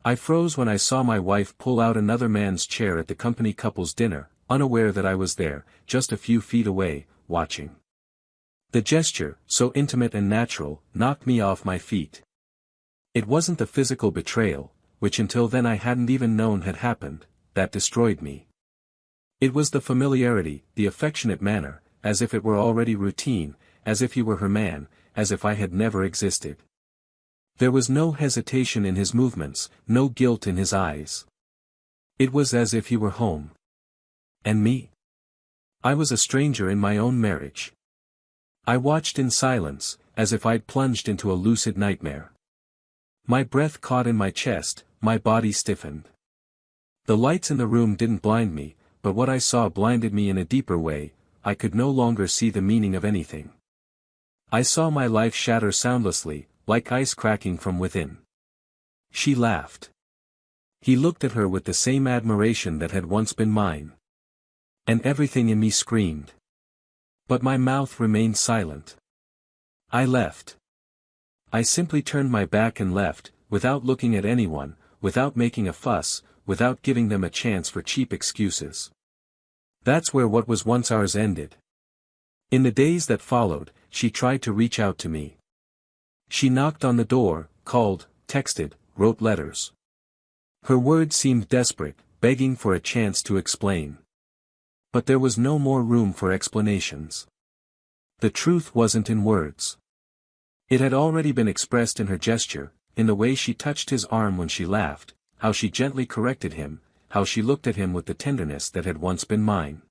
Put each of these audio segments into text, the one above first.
I froze when I saw my wife pull out another man's chair at the company couple's dinner, unaware that I was there, just a few feet away, watching. The gesture, so intimate and natural, knocked me off my feet. It wasn't the physical betrayal, which until then I hadn't even known had happened, that destroyed me. It was the familiarity, the affectionate manner, as if it were already routine, as if he were her man, as if I had never existed. There was no hesitation in his movements, no guilt in his eyes. It was as if he were home. And me? I was a stranger in my own marriage. I watched in silence, as if I'd plunged into a lucid nightmare. My breath caught in my chest, my body stiffened. The lights in the room didn't blind me, but what I saw blinded me in a deeper way. I could no longer see the meaning of anything. I saw my life shatter soundlessly, like ice cracking from within. She laughed. He looked at her with the same admiration that had once been mine. And everything in me screamed. But my mouth remained silent. I left. I simply turned my back and left, without looking at anyone, without making a fuss, without giving them a chance for cheap excuses. That's where what was once ours ended. In the days that followed, she tried to reach out to me. She knocked on the door, called, texted, wrote letters. Her words seemed desperate, begging for a chance to explain. But there was no more room for explanations. The truth wasn't in words. It had already been expressed in her gesture, in the way she touched his arm when she laughed, how she gently corrected him, how she looked at him with the tenderness that had once been mine.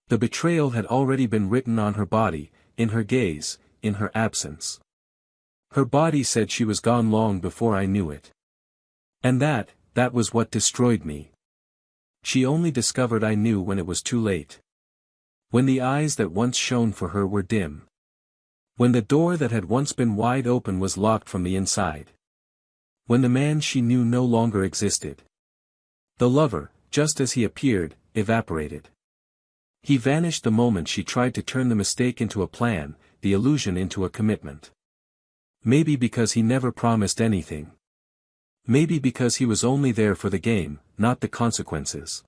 The betrayal had already been written on her body, in her gaze, in her absence. Her body said she was gone long before I knew it. And that was what destroyed me. She only discovered I knew when it was too late. When the eyes that once shone for her were dim. When the door that had once been wide open was locked from the inside. When the man she knew no longer existed. The lover, just as he appeared, evaporated. He vanished the moment she tried to turn the mistake into a plan, the illusion into a commitment. Maybe because he never promised anything. Maybe because he was only there for the game, not the consequences.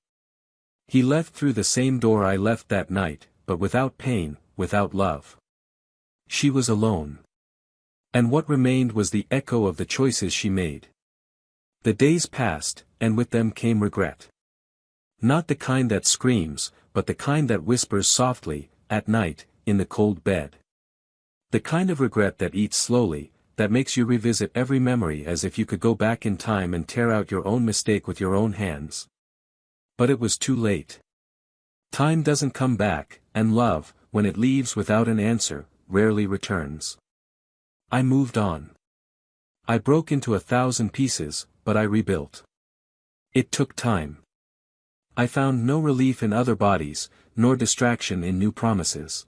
He left through the same door I left that night, but without pain, without love. She was alone. And what remained was the echo of the choices she made. The days passed, and with them came regret. Not the kind that screams, but the kind that whispers softly, at night, in the cold bed. The kind of regret that eats slowly, that makes you revisit every memory as if you could go back in time and tear out your own mistake with your own hands. But it was too late. Time doesn't come back, and love, when it leaves without an answer, rarely returns. I moved on. I broke into 1,000 pieces, but I rebuilt. It took time. I found no relief in other bodies, nor distraction in new promises.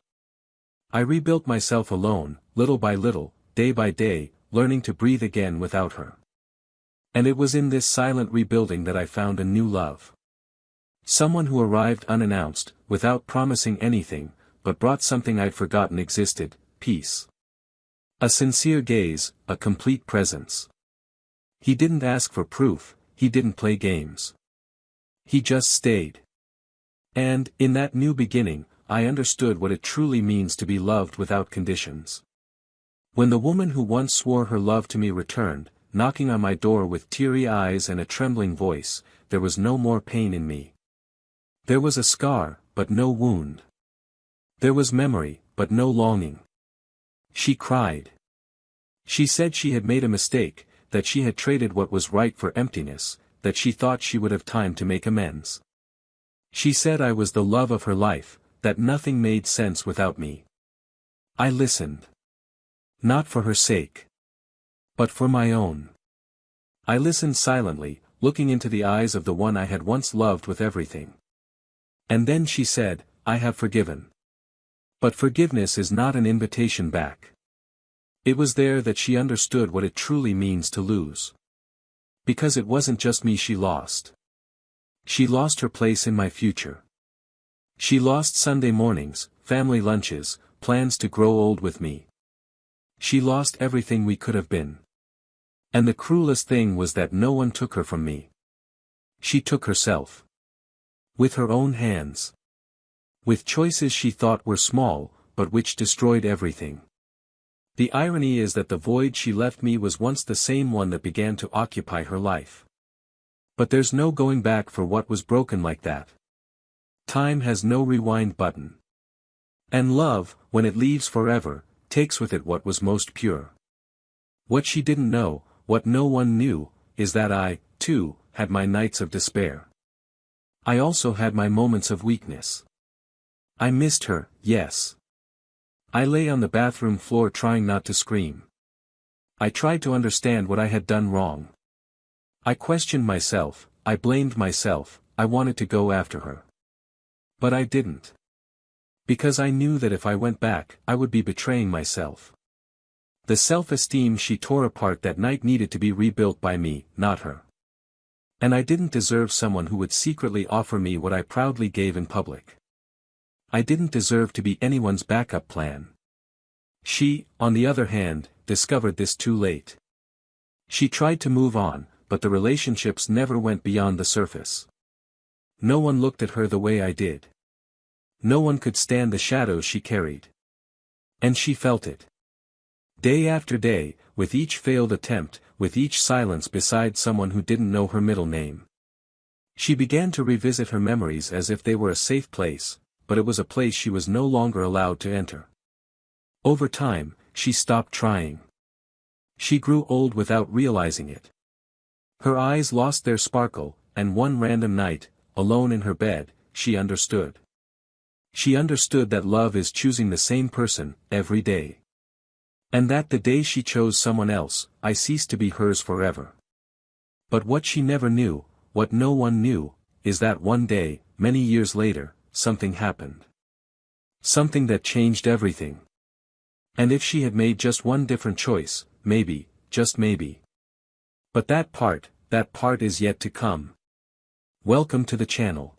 I rebuilt myself alone, little by little, day by day, learning to breathe again without her. And it was in this silent rebuilding that I found a new love. Someone who arrived unannounced, without promising anything, but brought something I'd forgotten existed, peace. A sincere gaze, a complete presence. He didn't ask for proof, he didn't play games. He just stayed. And, in that new beginning, I understood what it truly means to be loved without conditions. When the woman who once swore her love to me returned, knocking on my door with teary eyes and a trembling voice, there was no more pain in me. There was a scar, but no wound. There was memory, but no longing. She cried. She said she had made a mistake, that she had traded what was right for emptiness, that she thought she would have time to make amends. She said I was the love of her life, that nothing made sense without me. I listened. Not for her sake. But for my own. I listened silently, looking into the eyes of the one I had once loved with everything. And then she said, I have forgiven. But forgiveness is not an invitation back. It was there that she understood what it truly means to lose. Because it wasn't just me she lost. She lost her place in my future. She lost Sunday mornings, family lunches, plans to grow old with me. She lost everything we could have been. And the cruelest thing was that no one took her from me. She took herself. With her own hands. With choices she thought were small, but which destroyed everything. The irony is that the void she left me was once the same one that began to occupy her life. But there's no going back for what was broken like that. Time has no rewind button. And love, when it leaves forever, takes with it what was most pure. What she didn't know, what no one knew, is that I, too, had my nights of despair. I also had my moments of weakness. I missed her, yes. I lay on the bathroom floor trying not to scream. I tried to understand what I had done wrong. I questioned myself, I blamed myself, I wanted to go after her. But I didn't. Because I knew that if I went back, I would be betraying myself. The self-esteem she tore apart that night needed to be rebuilt by me, not her. And I didn't deserve someone who would secretly offer me what I proudly gave in public. I didn't deserve to be anyone's backup plan. She, on the other hand, discovered this too late. She tried to move on, but the relationships never went beyond the surface. No one looked at her the way I did. No one could stand the shadows she carried. And she felt it. Day after day, with each failed attempt, with each silence beside someone who didn't know her middle name. She began to revisit her memories as if they were a safe place, but it was a place she was no longer allowed to enter. Over time, she stopped trying. She grew old without realizing it. Her eyes lost their sparkle, and one random night, alone in her bed, she understood. She understood that love is choosing the same person, every day. And that the day she chose someone else, I ceased to be hers forever. But what she never knew, what no one knew, is that one day, many years later, something happened. Something that changed everything. And if she had made just one different choice, maybe, just maybe. But that part is yet to come. Welcome to the channel.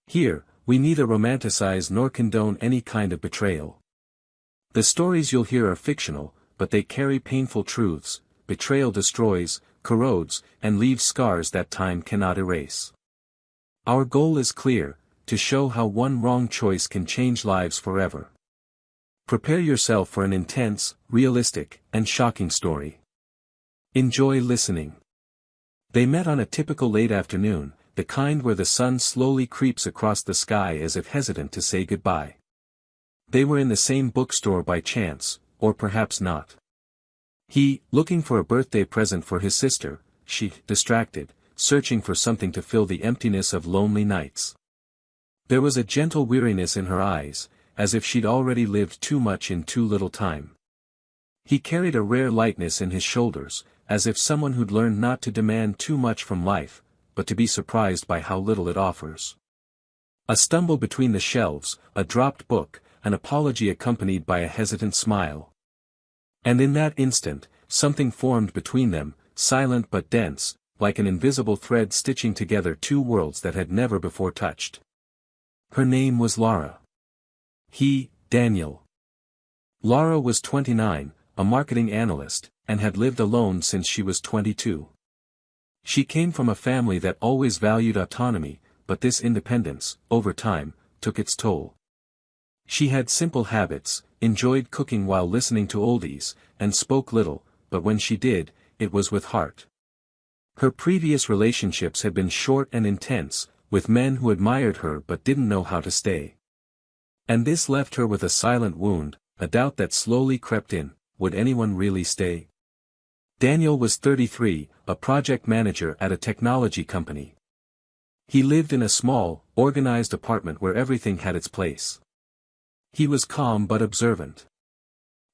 Here, we neither romanticize nor condone any kind of betrayal. The stories you'll hear are fictional, but they carry painful truths. Betrayal destroys, corrodes, and leaves scars that time cannot erase. Our goal is clear, to show how one wrong choice can change lives forever. Prepare yourself for an intense, realistic, and shocking story. Enjoy listening. They met on a typical late afternoon, the kind where the sun slowly creeps across the sky as if hesitant to say goodbye. They were in the same bookstore by chance, or perhaps not. He, looking for a birthday present for his sister, she, distracted, searching for something to fill the emptiness of lonely nights. There was a gentle weariness in her eyes, as if she'd already lived too much in too little time. He carried a rare lightness in his shoulders, as if someone who'd learned not to demand too much from life, but to be surprised by how little it offers. A stumble between the shelves, a dropped book, an apology accompanied by a hesitant smile. And in that instant, something formed between them, silent but dense, like an invisible thread stitching together two worlds that had never before touched. Her name was Laura. He, Daniel. Laura was 29, a marketing analyst, and had lived alone since she was 22. She came from a family that always valued autonomy, but this independence, over time, took its toll. She had simple habits, enjoyed cooking while listening to oldies, and spoke little, but when she did, it was with heart. Her previous relationships had been short and intense, with men who admired her but didn't know how to stay. And this left her with a silent wound, a doubt that slowly crept in, would anyone really stay? Daniel was 33, a project manager at a technology company. He lived in a small, organized apartment where everything had its place. He was calm but observant.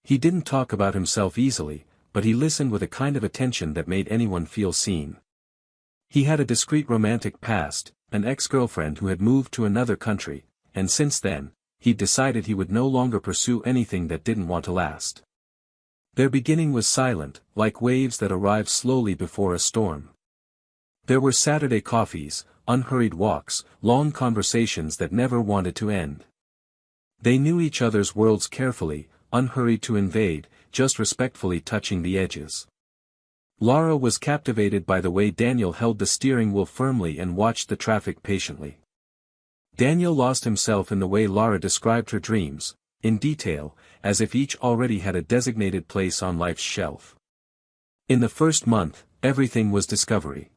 He didn't talk about himself easily, but he listened with a kind of attention that made anyone feel seen. He had a discreet romantic past, an ex-girlfriend who had moved to another country, and since then, he'd decided he would no longer pursue anything that didn't want to last. Their beginning was silent, like waves that arrive slowly before a storm. There were Saturday coffees, unhurried walks, long conversations that never wanted to end. They knew each other's worlds carefully, unhurried to invade, just respectfully touching the edges. Laura was captivated by the way Daniel held the steering wheel firmly and watched the traffic patiently. Daniel lost himself in the way Laura described her dreams, in detail, as if each already had a designated place on life's shelf. In the first month, everything was discovery.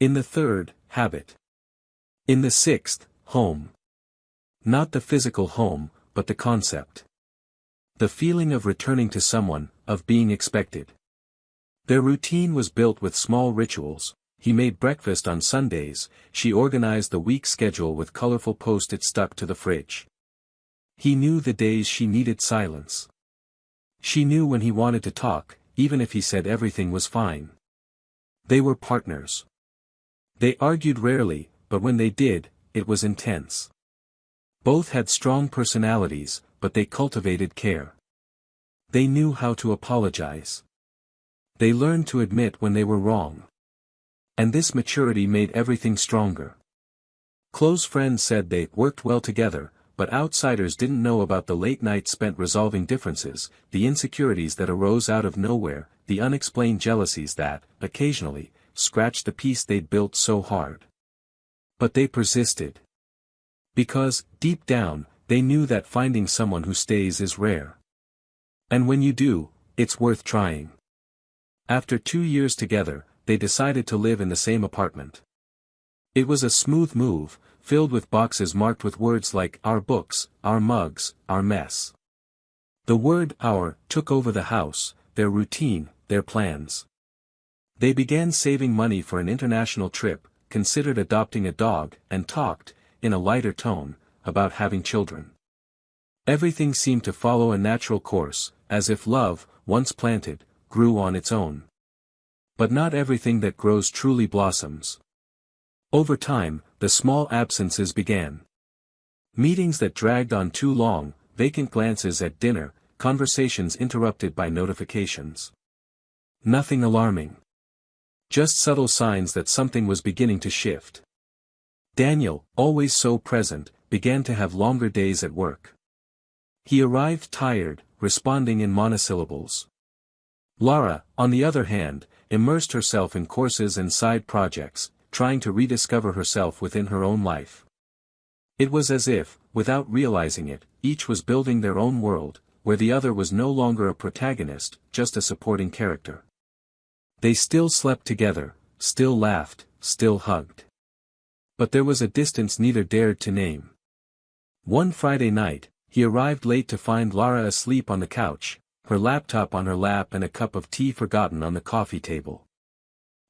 In the third, habit. In the sixth, home. Not the physical home, but the concept. The feeling of returning to someone, of being expected. Their routine was built with small rituals. He made breakfast on Sundays, she organized the week schedule with colorful post-its stuck to the fridge. He knew the days she needed silence. She knew when he wanted to talk, even if he said everything was fine. They were partners. They argued rarely, but when they did, it was intense. Both had strong personalities, but they cultivated care. They knew how to apologize. They learned to admit when they were wrong. And this maturity made everything stronger. Close friends said they worked well together, but outsiders didn't know about the late nights spent resolving differences, the insecurities that arose out of nowhere, the unexplained jealousies that, occasionally, scratched the peace they'd built so hard. But they persisted. Because, deep down, they knew that finding someone who stays is rare. And when you do, it's worth trying. After 2 years together, they decided to live in the same apartment. It was a smooth move, filled with boxes marked with words like our books, our mugs, our mess. The word our took over the house, their routine, their plans. They began saving money for an international trip, considered adopting a dog, and talked, in a lighter tone, about having children. Everything seemed to follow a natural course, as if love, once planted, grew on its own. But not everything that grows truly blossoms. Over time, the small absences began. Meetings that dragged on too long, vacant glances at dinner, conversations interrupted by notifications. Nothing alarming. Just subtle signs that something was beginning to shift. Daniel, always so present, began to have longer days at work. He arrived tired, responding in monosyllables. Laura, on the other hand, immersed herself in courses and side projects, trying to rediscover herself within her own life. It was as if, without realizing it, each was building their own world, where the other was no longer a protagonist, just a supporting character. They still slept together, still laughed, still hugged. But there was a distance neither dared to name. One Friday night, he arrived late to find Laura asleep on the couch, her laptop on her lap and a cup of tea forgotten on the coffee table.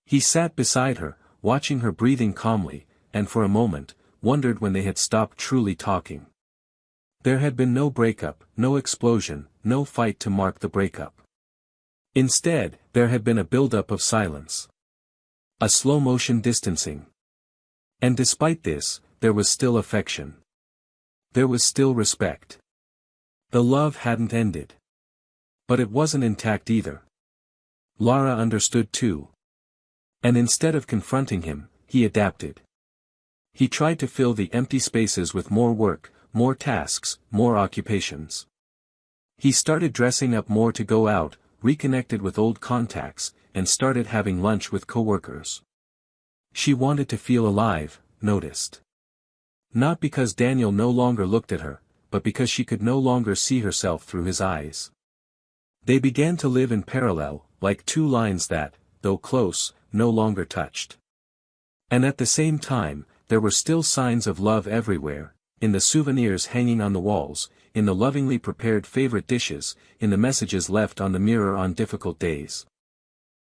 He sat beside her, watching her breathing calmly, and for a moment, wondered when they had stopped truly talking. There had been no breakup, no explosion, no fight to mark the breakup. Instead, there had been a buildup of silence. A slow-motion distancing. And despite this, there was still affection. There was still respect. The love hadn't ended. But it wasn't intact either. Laura understood too. And instead of confronting him, he adapted. He tried to fill the empty spaces with more work, more tasks, more occupations. He started dressing up more to go out, reconnected with old contacts, and started having lunch with coworkers. She wanted to feel alive, noticed. Not because Daniel no longer looked at her, but because she could no longer see herself through his eyes. They began to live in parallel, like two lines that, though close, no longer touched. And at the same time, there were still signs of love everywhere, in the souvenirs hanging on the walls, in the lovingly prepared favorite dishes, in the messages left on the mirror on difficult days.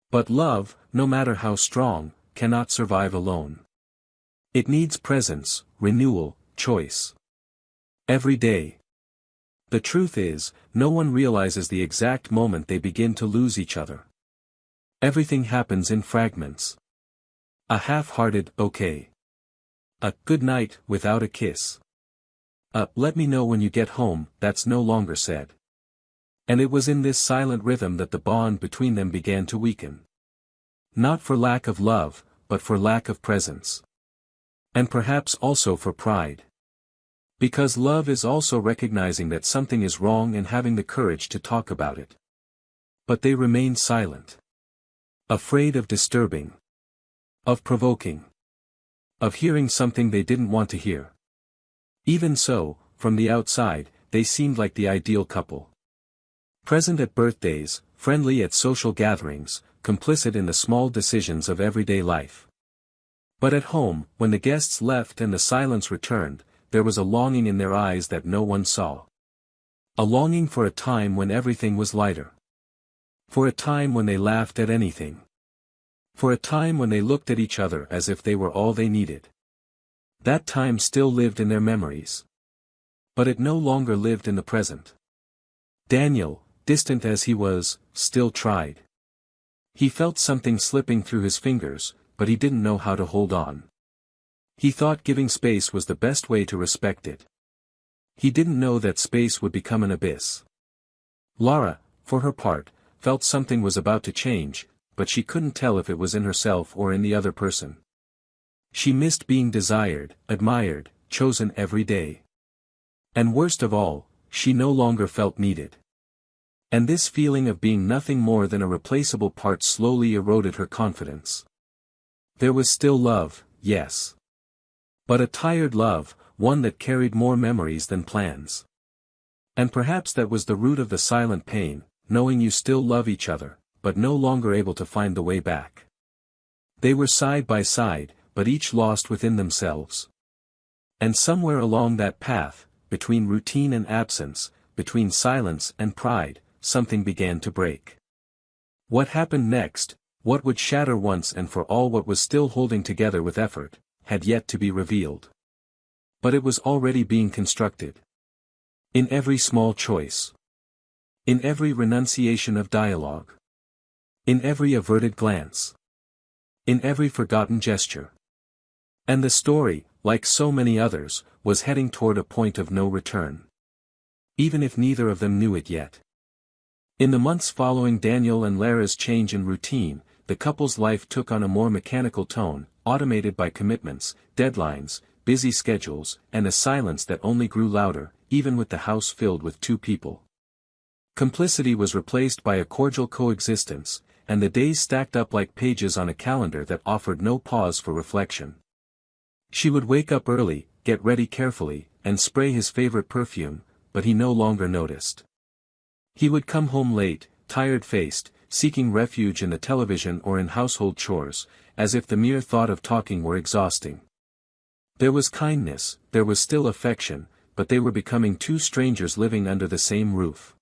But love, no matter how strong, cannot survive alone. It needs presence, renewal, choice. Every day. The truth is, no one realizes the exact moment they begin to lose each other. Everything happens in fragments. A half-hearted okay. A good night without a kiss. A let me know when you get home that's no longer said. And it was in this silent rhythm that the bond between them began to weaken. Not for lack of love, but for lack of presence. And perhaps also for pride. Because love is also recognizing that something is wrong and having the courage to talk about it. But they remained silent. Afraid of disturbing. Of provoking. Of hearing something they didn't want to hear. Even so, from the outside, they seemed like the ideal couple. Present at birthdays, friendly at social gatherings, complicit in the small decisions of everyday life. But at home, when the guests left and the silence returned, there was a longing in their eyes that no one saw. A longing for a time when everything was lighter. For a time when they laughed at anything. For a time when they looked at each other as if they were all they needed. That time still lived in their memories. But it no longer lived in the present. Daniel, distant as he was, still tried. He felt something slipping through his fingers, but he didn't know how to hold on. He thought giving space was the best way to respect it. He didn't know that space would become an abyss. Lara, for her part, felt something was about to change, but she couldn't tell if it was in herself or in the other person. She missed being desired, admired, chosen every day. And worst of all, she no longer felt needed. And this feeling of being nothing more than a replaceable part slowly eroded her confidence. There was still love, yes. But a tired love, one that carried more memories than plans. And perhaps that was the root of the silent pain, knowing you still love each other, but no longer able to find the way back. They were side by side, but each lost within themselves. And somewhere along that path, between routine and absence, between silence and pride, something began to break. What happened next, what would shatter once and for all what was still holding together with effort, had yet to be revealed. But it was already being constructed. In every small choice. In every renunciation of dialogue. In every averted glance. In every forgotten gesture. And the story, like so many others, was heading toward a point of no return. Even if neither of them knew it yet. In the months following Daniel and Lara's change in routine, the couple's life took on a more mechanical tone, automated by commitments, deadlines, busy schedules, and a silence that only grew louder, even with the house filled with two people. Complicity was replaced by a cordial coexistence, and the days stacked up like pages on a calendar that offered no pause for reflection. She would wake up early, get ready carefully, and spray his favorite perfume, but he no longer noticed. He would come home late, tired-faced, seeking refuge in the television or in household chores, as if the mere thought of talking were exhausting. There was kindness, there was still affection, but they were becoming two strangers living under the same roof.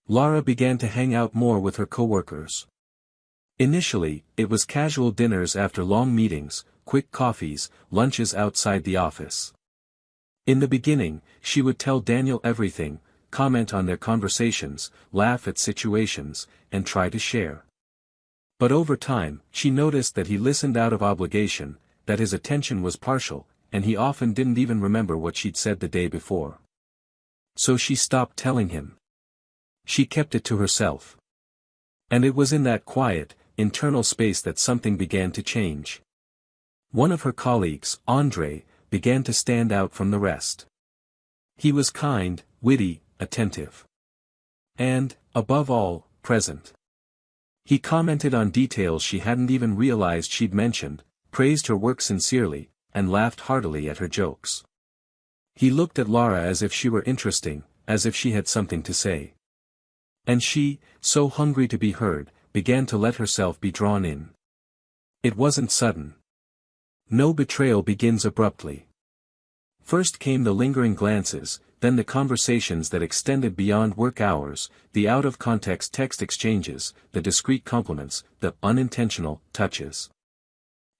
Lara began to hang out more with her coworkers. Initially, it was casual dinners after long meetings, quick coffees, lunches outside the office. In the beginning, she would tell Daniel everything, comment on their conversations, laugh at situations, and try to share. But over time, she noticed that he listened out of obligation, that his attention was partial, and he often didn't even remember what she'd said the day before. So she stopped telling him. She kept it to herself. And it was in that quiet, internal space that something began to change. One of her colleagues, Andre, began to stand out from the rest. He was kind, witty, attentive. And, above all, present. He commented on details she hadn't even realized she'd mentioned, praised her work sincerely, and laughed heartily at her jokes. He looked at Lara as if she were interesting, as if she had something to say. And she, so hungry to be heard, began to let herself be drawn in. It wasn't sudden. No betrayal begins abruptly. First came the lingering glances, then the conversations that extended beyond work hours, the out-of-context text exchanges, the discreet compliments, the unintentional touches.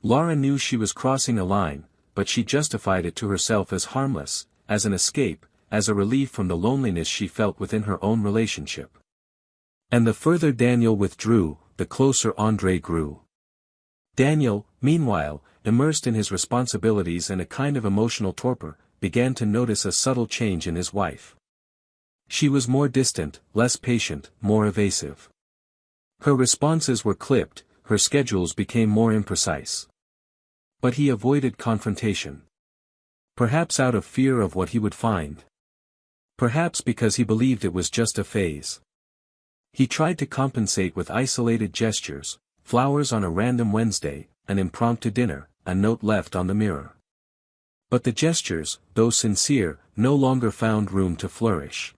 Lara knew she was crossing a line, but she justified it to herself as harmless, as an escape, as a relief from the loneliness she felt within her own relationship. And the further Daniel withdrew, the closer Andre grew. Daniel, meanwhile, immersed in his responsibilities and a kind of emotional torpor, began to notice a subtle change in his wife. She was more distant, less patient, more evasive. Her responses were clipped, her schedules became more imprecise. But he avoided confrontation. Perhaps out of fear of what he would find. Perhaps because he believed it was just a phase. He tried to compensate with isolated gestures, flowers on a random Wednesday, an impromptu dinner, a note left on the mirror. But the gestures, though sincere, no longer found room to flourish.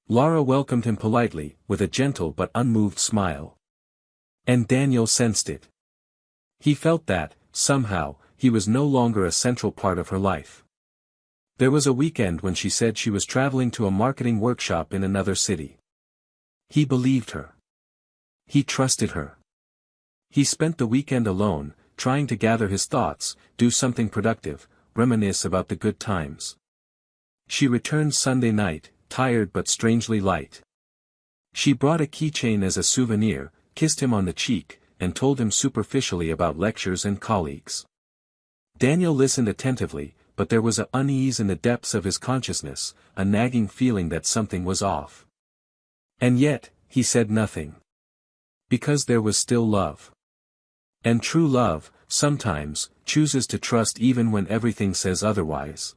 Lara welcomed him politely, with a gentle but unmoved smile. And Daniel sensed it. He felt that, somehow, he was no longer a central part of her life. There was a weekend when she said she was traveling to a marketing workshop in another city. He believed her. He trusted her. He spent the weekend alone, trying to gather his thoughts, do something productive, reminisce about the good times. She returned Sunday night, tired but strangely light. She brought a keychain as a souvenir, kissed him on the cheek, and told him superficially about lectures and colleagues. Daniel listened attentively, but there was an unease in the depths of his consciousness, a nagging feeling that something was off. And yet, he said nothing. Because there was still love. And true love, sometimes, chooses to trust even when everything says otherwise.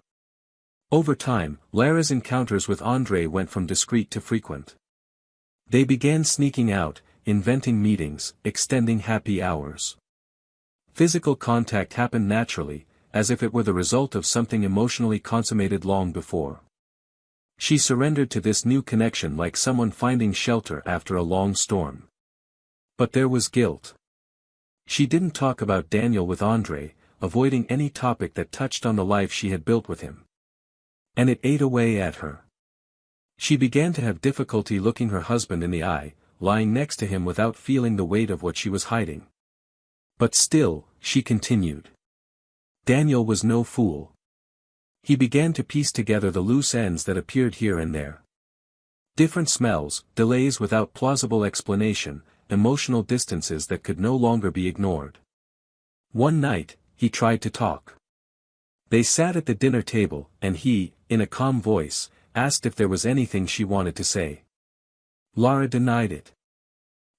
Over time, Lara's encounters with Andre went from discreet to frequent. They began sneaking out, inventing meetings, extending happy hours. Physical contact happened naturally, as if it were the result of something emotionally consummated long before. She surrendered to this new connection like someone finding shelter after a long storm. But there was guilt. She didn't talk about Daniel with Andre, avoiding any topic that touched on the life she had built with him. And it ate away at her. She began to have difficulty looking her husband in the eye, lying next to him without feeling the weight of what she was hiding. But still, she continued. Daniel was no fool. He began to piece together the loose ends that appeared here and there. Different smells, delays without plausible explanation, emotional distances that could no longer be ignored. One night, he tried to talk. They sat at the dinner table, and he, in a calm voice, asked if there was anything she wanted to say. Lara denied it.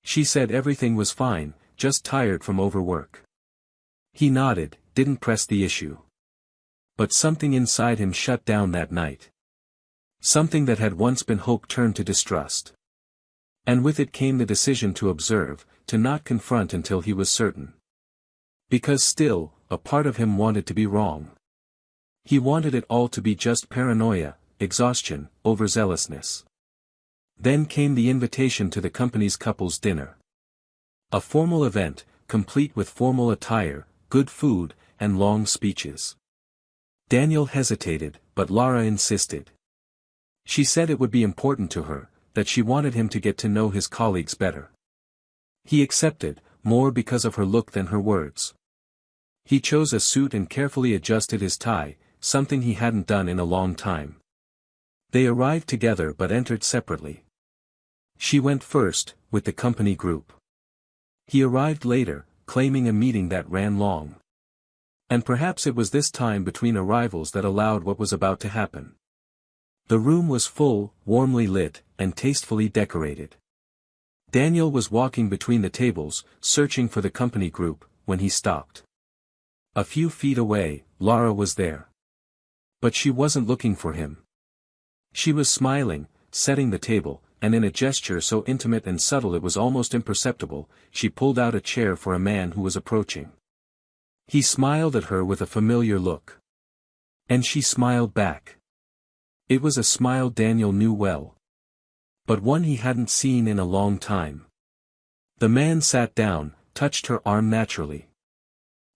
She said everything was fine, just tired from overwork. He nodded, didn't press the issue. But something inside him shut down that night. Something that had once been hope turned to distrust. And with it came the decision to observe, to not confront until he was certain. Because still, a part of him wanted to be wrong. He wanted it all to be just paranoia, exhaustion, overzealousness. Then came the invitation to the company's couples' dinner. A formal event, complete with formal attire, good food, and long speeches. Daniel hesitated, but Lara insisted. She said it would be important to her, that she wanted him to get to know his colleagues better. He accepted, more because of her look than her words. He chose a suit and carefully adjusted his tie, something he hadn't done in a long time. They arrived together but entered separately. She went first, with the company group. He arrived later, claiming a meeting that ran long. And perhaps it was this time between arrivals that allowed what was about to happen. The room was full, warmly lit, and tastefully decorated. Daniel was walking between the tables, searching for the company group, when he stopped. A few feet away, Lara was there. But she wasn't looking for him. She was smiling, setting the table, and in a gesture so intimate and subtle it was almost imperceptible, she pulled out a chair for a man who was approaching. He smiled at her with a familiar look. And she smiled back. It was a smile Daniel knew well. But one he hadn't seen in a long time. The man sat down, touched her arm naturally.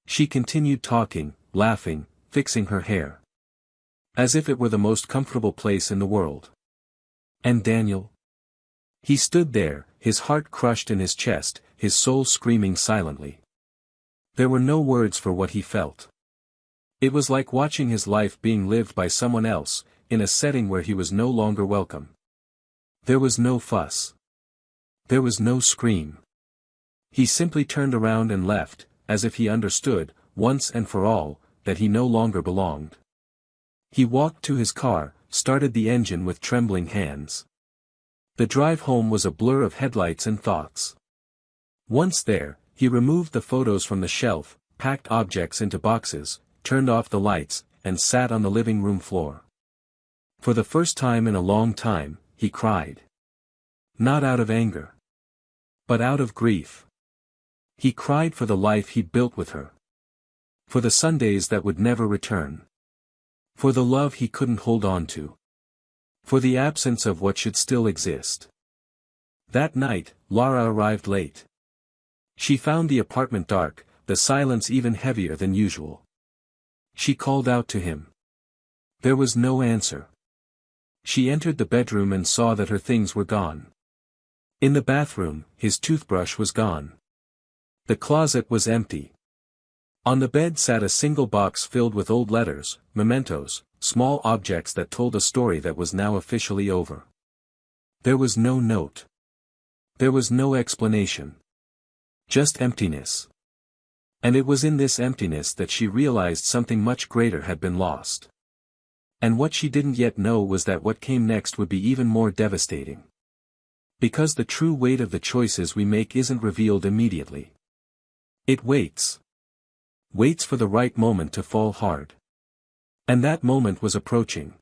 She continued talking, laughing, fixing her hair. As if it were the most comfortable place in the world. And Daniel? He stood there, his heart crushed in his chest, his soul screaming silently. There were no words for what he felt. It was like watching his life being lived by someone else, in a setting where he was no longer welcome. There was no fuss. There was no scream. He simply turned around and left, as if he understood, once and for all, that he no longer belonged. He walked to his car, started the engine with trembling hands. The drive home was a blur of headlights and thoughts. Once there, he removed the photos from the shelf, packed objects into boxes, turned off the lights, and sat on the living room floor. For the first time in a long time, he cried. Not out of anger. But out of grief. He cried for the life he'd built with her. For the Sundays that would never return. For the love he couldn't hold on to. For the absence of what should still exist. That night, Lara arrived late. She found the apartment dark, the silence even heavier than usual. She called out to him. There was no answer. She entered the bedroom and saw that her things were gone. In the bathroom, his toothbrush was gone. The closet was empty. On the bed sat a single box filled with old letters, mementos, small objects that told a story that was now officially over. There was no note. There was no explanation. Just emptiness. And it was in this emptiness that she realized something much greater had been lost. And what she didn't yet know was that what came next would be even more devastating. Because the true weight of the choices we make isn't revealed immediately. It waits. Waits for the right moment to fall hard. And that moment was approaching.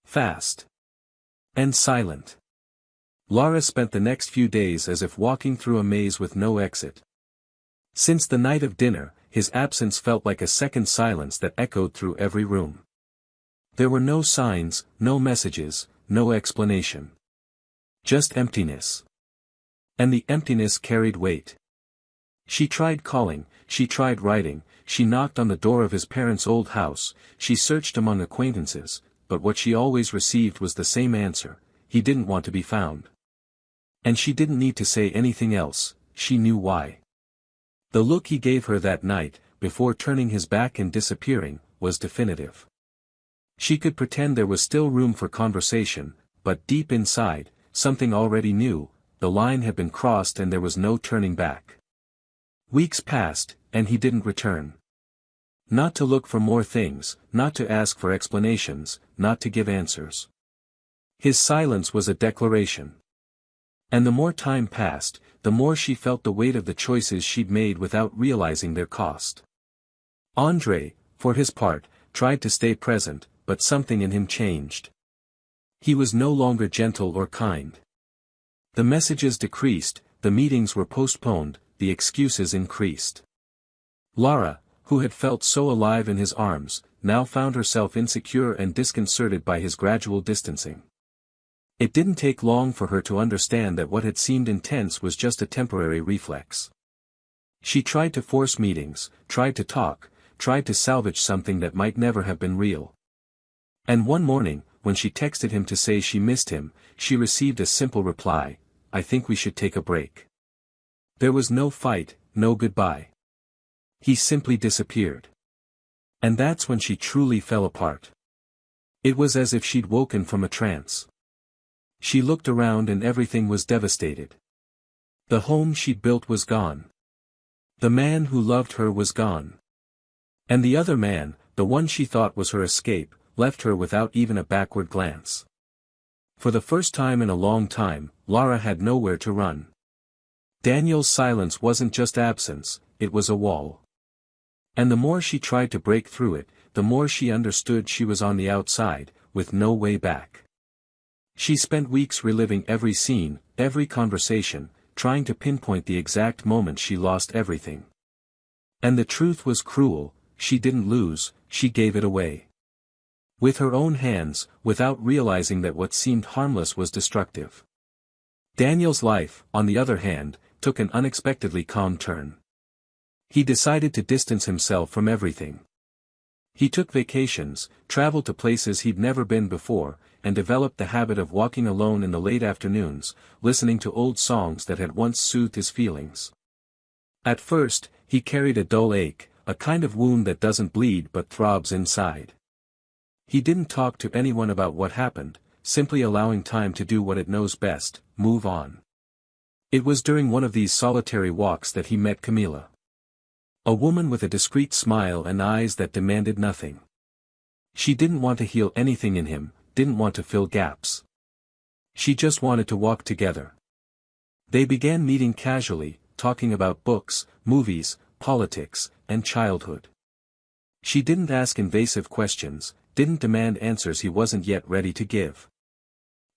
Fast. And silent. Lara spent the next few days as if walking through a maze with no exit. Since the night of dinner, his absence felt like a second silence that echoed through every room. There were no signs, no messages, no explanation. Just emptiness. And the emptiness carried weight. She tried calling, she tried writing, she knocked on the door of his parents' old house, she searched among acquaintances, but what she always received was the same answer: he didn't want to be found. And she didn't need to say anything else, she knew why. The look he gave her that night, before turning his back and disappearing, was definitive. She could pretend there was still room for conversation, but deep inside, something already knew: the line had been crossed and there was no turning back. Weeks passed, and he didn't return. Not to look for more things, not to ask for explanations, not to give answers. His silence was a declaration. And the more time passed, the more she felt the weight of the choices she'd made without realizing their cost. André, for his part, tried to stay present, but something in him changed. He was no longer gentle or kind. The messages decreased, the meetings were postponed, the excuses increased. Lara, who had felt so alive in his arms, now found herself insecure and disconcerted by his gradual distancing. It didn't take long for her to understand that what had seemed intense was just a temporary reflex. She tried to force meetings, tried to talk, tried to salvage something that might never have been real. And one morning, when she texted him to say she missed him, she received a simple reply: "I think we should take a break." There was no fight, no goodbye. He simply disappeared. And that's when she truly fell apart. It was as if she'd woken from a trance. She looked around and everything was devastated. The home she'd built was gone. The man who loved her was gone. And the other man, the one she thought was her escape, left her without even a backward glance. For the first time in a long time, Lara had nowhere to run. Daniel's silence wasn't just absence, it was a wall. And the more she tried to break through it, the more she understood she was on the outside, with no way back. She spent weeks reliving every scene, every conversation, trying to pinpoint the exact moment she lost everything. And the truth was cruel: she didn't lose, she gave it away. With her own hands, without realizing that what seemed harmless was destructive. Daniel's life, on the other hand, took an unexpectedly calm turn. He decided to distance himself from everything. He took vacations, traveled to places he'd never been before, and developed the habit of walking alone in the late afternoons, listening to old songs that had once soothed his feelings. At first, he carried a dull ache, a kind of wound that doesn't bleed but throbs inside. He didn't talk to anyone about what happened, simply allowing time to do what it knows best: move on. It was during one of these solitary walks that he met Camila. A woman with a discreet smile and eyes that demanded nothing. She didn't want to heal anything in him, didn't want to fill gaps. She just wanted to walk together. They began meeting casually, talking about books, movies, politics, and childhood. She didn't ask invasive questions, didn't demand answers he wasn't yet ready to give.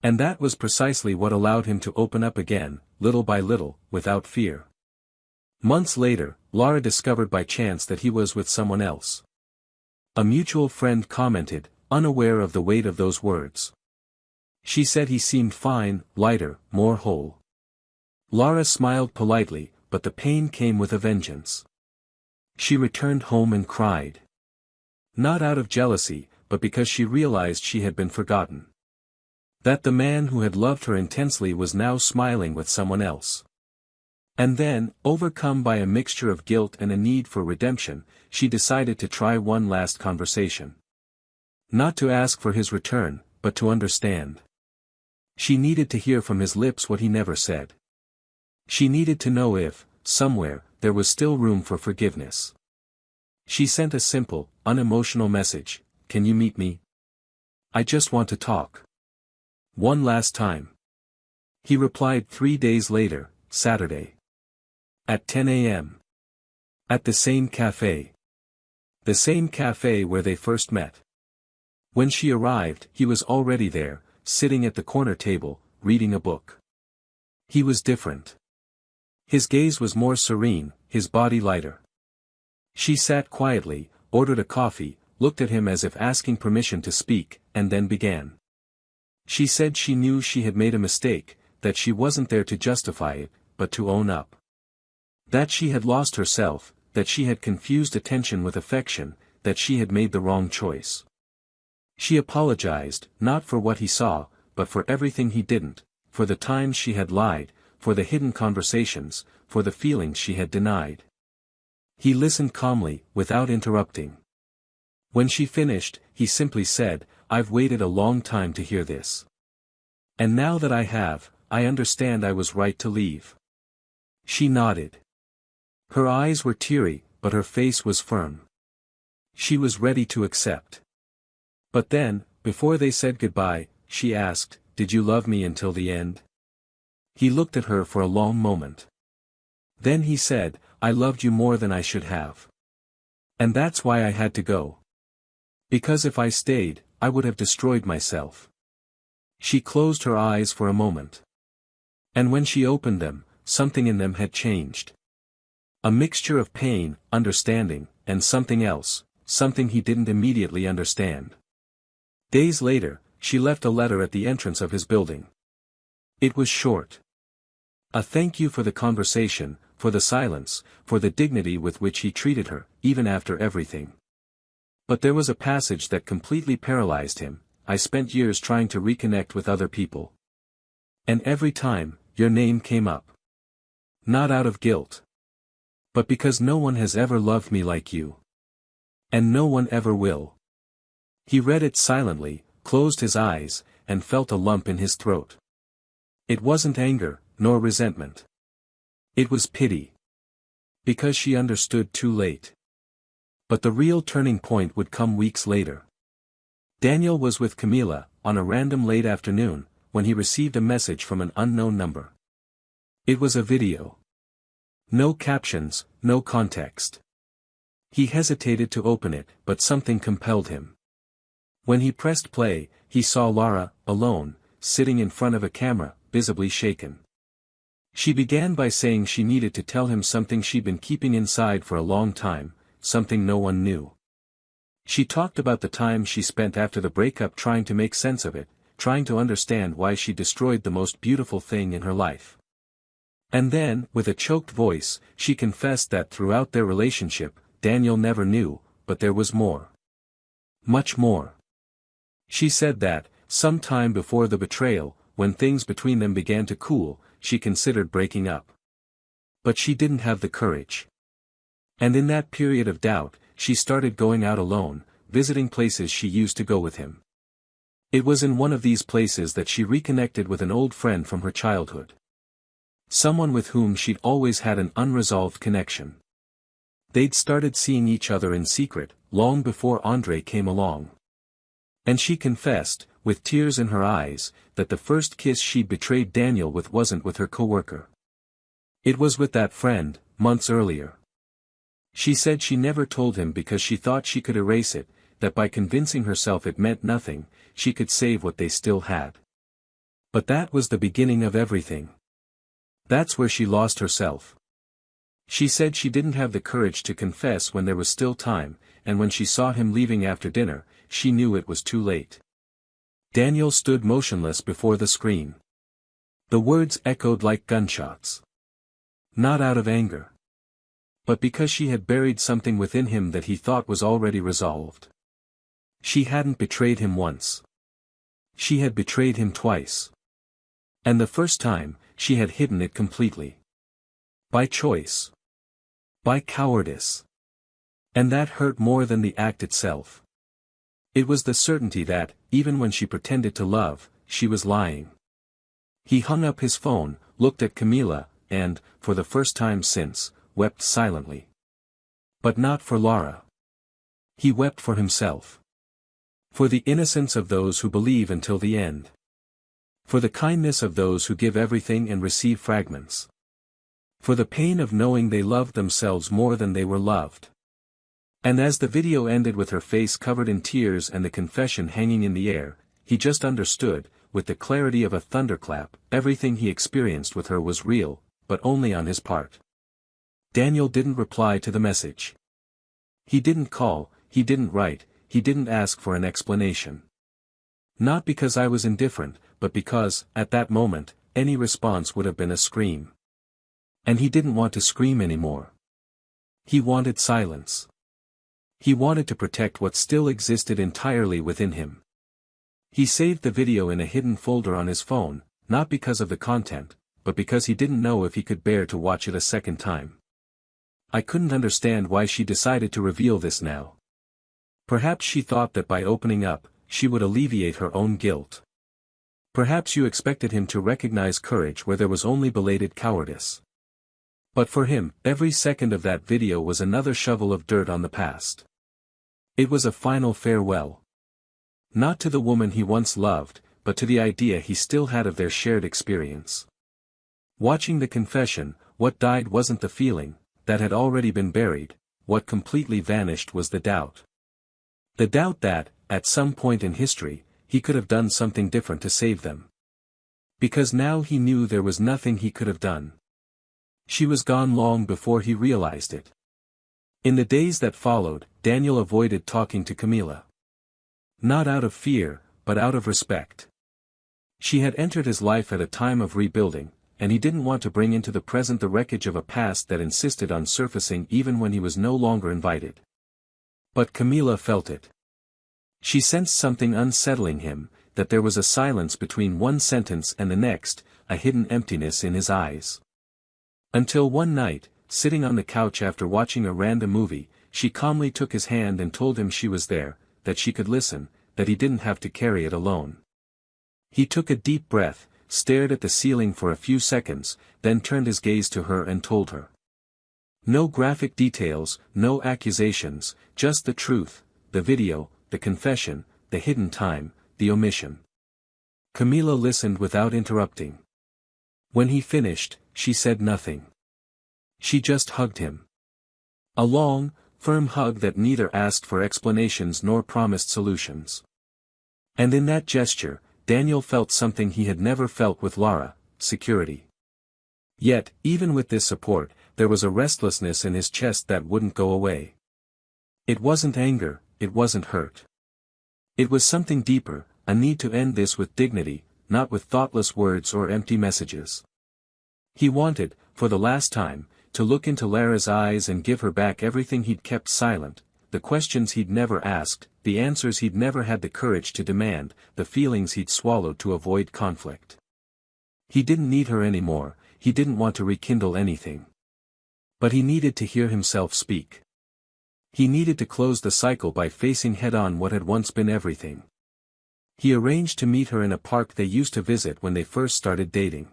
And that was precisely what allowed him to open up again, little by little, without fear. Months later, Laura discovered by chance that he was with someone else. A mutual friend commented, unaware of the weight of those words. She said he seemed fine, lighter, more whole. Laura smiled politely, but the pain came with a vengeance. She returned home and cried. Not out of jealousy, but because she realized she had been forgotten. That the man who had loved her intensely was now smiling with someone else. And then, overcome by a mixture of guilt and a need for redemption, she decided to try one last conversation. Not to ask for his return, but to understand. She needed to hear from his lips what he never said. She needed to know if, somewhere, there was still room for forgiveness. She sent a simple, unemotional message, "Can you meet me? I just want to talk. One last time." He replied 3 days later, Saturday. At 10 a.m. At the same cafe. The same cafe where they first met. When she arrived, he was already there, sitting at the corner table, reading a book. He was different. His gaze was more serene, his body lighter. She sat quietly, ordered a coffee, looked at him as if asking permission to speak, and then began. She said she knew she had made a mistake, that she wasn't there to justify it, but to own up. That she had lost herself, that she had confused attention with affection, that she had made the wrong choice. She apologized, not for what he saw, but for everything he didn't, for the times she had lied, for the hidden conversations, for the feelings she had denied. He listened calmly, without interrupting. When she finished, he simply said, "I've waited a long time to hear this. And now that I have, I understand I was right to leave." She nodded. Her eyes were teary, but her face was firm. She was ready to accept. But then, before they said goodbye, she asked, "Did you love me until the end?" He looked at her for a long moment. Then he said, "I loved you more than I should have. And that's why I had to go. Because if I stayed, I would have destroyed myself." She closed her eyes for a moment. And when she opened them, something in them had changed. A mixture of pain, understanding, and something else, something he didn't immediately understand. Days later, she left a letter at the entrance of his building. It was short. A thank you for the conversation, for the silence, for the dignity with which he treated her, even after everything. But there was a passage that completely paralyzed him. "I spent years trying to reconnect with other people. And every time, your name came up. Not out of guilt. But because no one has ever loved me like you. And no one ever will." He read it silently, closed his eyes, and felt a lump in his throat. It wasn't anger, nor resentment. It was pity. Because she understood too late. But the real turning point would come weeks later. Daniel was with Camila, on a random late afternoon, when he received a message from an unknown number. It was a video. No captions, no context. He hesitated to open it, but something compelled him. When he pressed play, he saw Laura, alone, sitting in front of a camera, visibly shaken. She began by saying she needed to tell him something she'd been keeping inside for a long time, something no one knew. She talked about the time she spent after the breakup trying to make sense of it, trying to understand why she destroyed the most beautiful thing in her life. And then, with a choked voice, she confessed that throughout their relationship, Daniel never knew, but there was more. Much more. She said that, some time before the betrayal, when things between them began to cool, she considered breaking up. But she didn't have the courage. And in that period of doubt, she started going out alone, visiting places she used to go with him. It was in one of these places that she reconnected with an old friend from her childhood. Someone with whom she'd always had an unresolved connection. They'd started seeing each other in secret, long before Andre came along. And she confessed, with tears in her eyes, that the first kiss she'd betrayed Daniel with wasn't with her coworker. It was with that friend, months earlier. She said she never told him because she thought she could erase it, that by convincing herself it meant nothing, she could save what they still had. But that was the beginning of everything. That's where she lost herself. She said she didn't have the courage to confess when there was still time, and when she saw him leaving after dinner, she knew it was too late. Daniel stood motionless before the screen. The words echoed like gunshots. Not out of anger, but because she had buried something within him that he thought was already resolved. She hadn't betrayed him once. She had betrayed him twice. And the first time, she had hidden it completely. By choice. By cowardice. And that hurt more than the act itself. It was the certainty that, even when she pretended to love, she was lying. He hung up his phone, looked at Camila, and, for the first time since, wept silently. But not for Laura. He wept for himself. For the innocence of those who believe until the end. For the kindness of those who give everything and receive fragments. For the pain of knowing they loved themselves more than they were loved. And as the video ended with her face covered in tears and the confession hanging in the air, he just understood, with the clarity of a thunderclap, everything he experienced with her was real, but only on his part. Daniel didn't reply to the message. He didn't call, he didn't write, he didn't ask for an explanation. Not because I was indifferent, but because, at that moment, any response would have been a scream. And he didn't want to scream anymore. He wanted silence. He wanted to protect what still existed entirely within him. He saved the video in a hidden folder on his phone, not because of the content, but because he didn't know if he could bear to watch it a second time. I couldn't understand why she decided to reveal this now. Perhaps she thought that by opening up, she would alleviate her own guilt. Perhaps you expected him to recognize courage where there was only belated cowardice. But for him, every second of that video was another shovel of dirt on the past. It was a final farewell. Not to the woman he once loved, but to the idea he still had of their shared experience. Watching the confession, what died wasn't the feeling, that had already been buried, what completely vanished was the doubt. The doubt that, at some point in history, he could have done something different to save them. Because now he knew there was nothing he could have done. She was gone long before he realized it. In the days that followed, Daniel avoided talking to Camila. Not out of fear, but out of respect. She had entered his life at a time of rebuilding, and he didn't want to bring into the present the wreckage of a past that insisted on surfacing even when he was no longer invited. But Camila felt it. She sensed something unsettling him, that there was a silence between one sentence and the next, a hidden emptiness in his eyes. Until one night, sitting on the couch after watching a random movie, she calmly took his hand and told him she was there, that she could listen, that he didn't have to carry it alone. He took a deep breath, stared at the ceiling for a few seconds, then turned his gaze to her and told her. No graphic details, no accusations, just the truth, the video, the confession, the hidden time, the omission. Camila listened without interrupting. When he finished, she said nothing. She just hugged him. A long, firm hug that neither asked for explanations nor promised solutions. And in that gesture, Daniel felt something he had never felt with Laura, security. Yet, even with this support, there was a restlessness in his chest that wouldn't go away. It wasn't anger, it wasn't hurt. It was something deeper, a need to end this with dignity, not with thoughtless words or empty messages. He wanted, for the last time, to look into Lara's eyes and give her back everything he'd kept silent, the questions he'd never asked, the answers he'd never had the courage to demand, the feelings he'd swallowed to avoid conflict. He didn't need her anymore, he didn't want to rekindle anything. But he needed to hear himself speak. He needed to close the cycle by facing head-on what had once been everything. He arranged to meet her in a park they used to visit when they first started dating.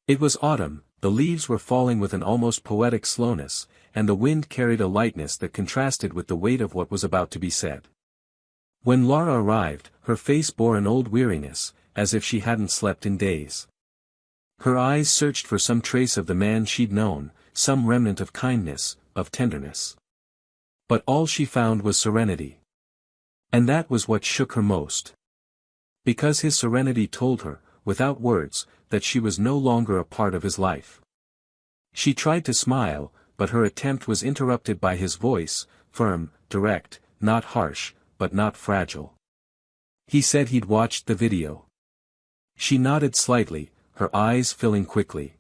It was autumn, the leaves were falling with an almost poetic slowness, and the wind carried a lightness that contrasted with the weight of what was about to be said. When Laura arrived, her face bore an old weariness, as if she hadn't slept in days. Her eyes searched for some trace of the man she'd known, some remnant of kindness, of tenderness. But all she found was serenity. And that was what shook her most. Because his serenity told her, without words, that she was no longer a part of his life. She tried to smile, but her attempt was interrupted by his voice, firm, direct, not harsh, but not fragile. He said he'd watched the video. She nodded slightly, her eyes filling quickly.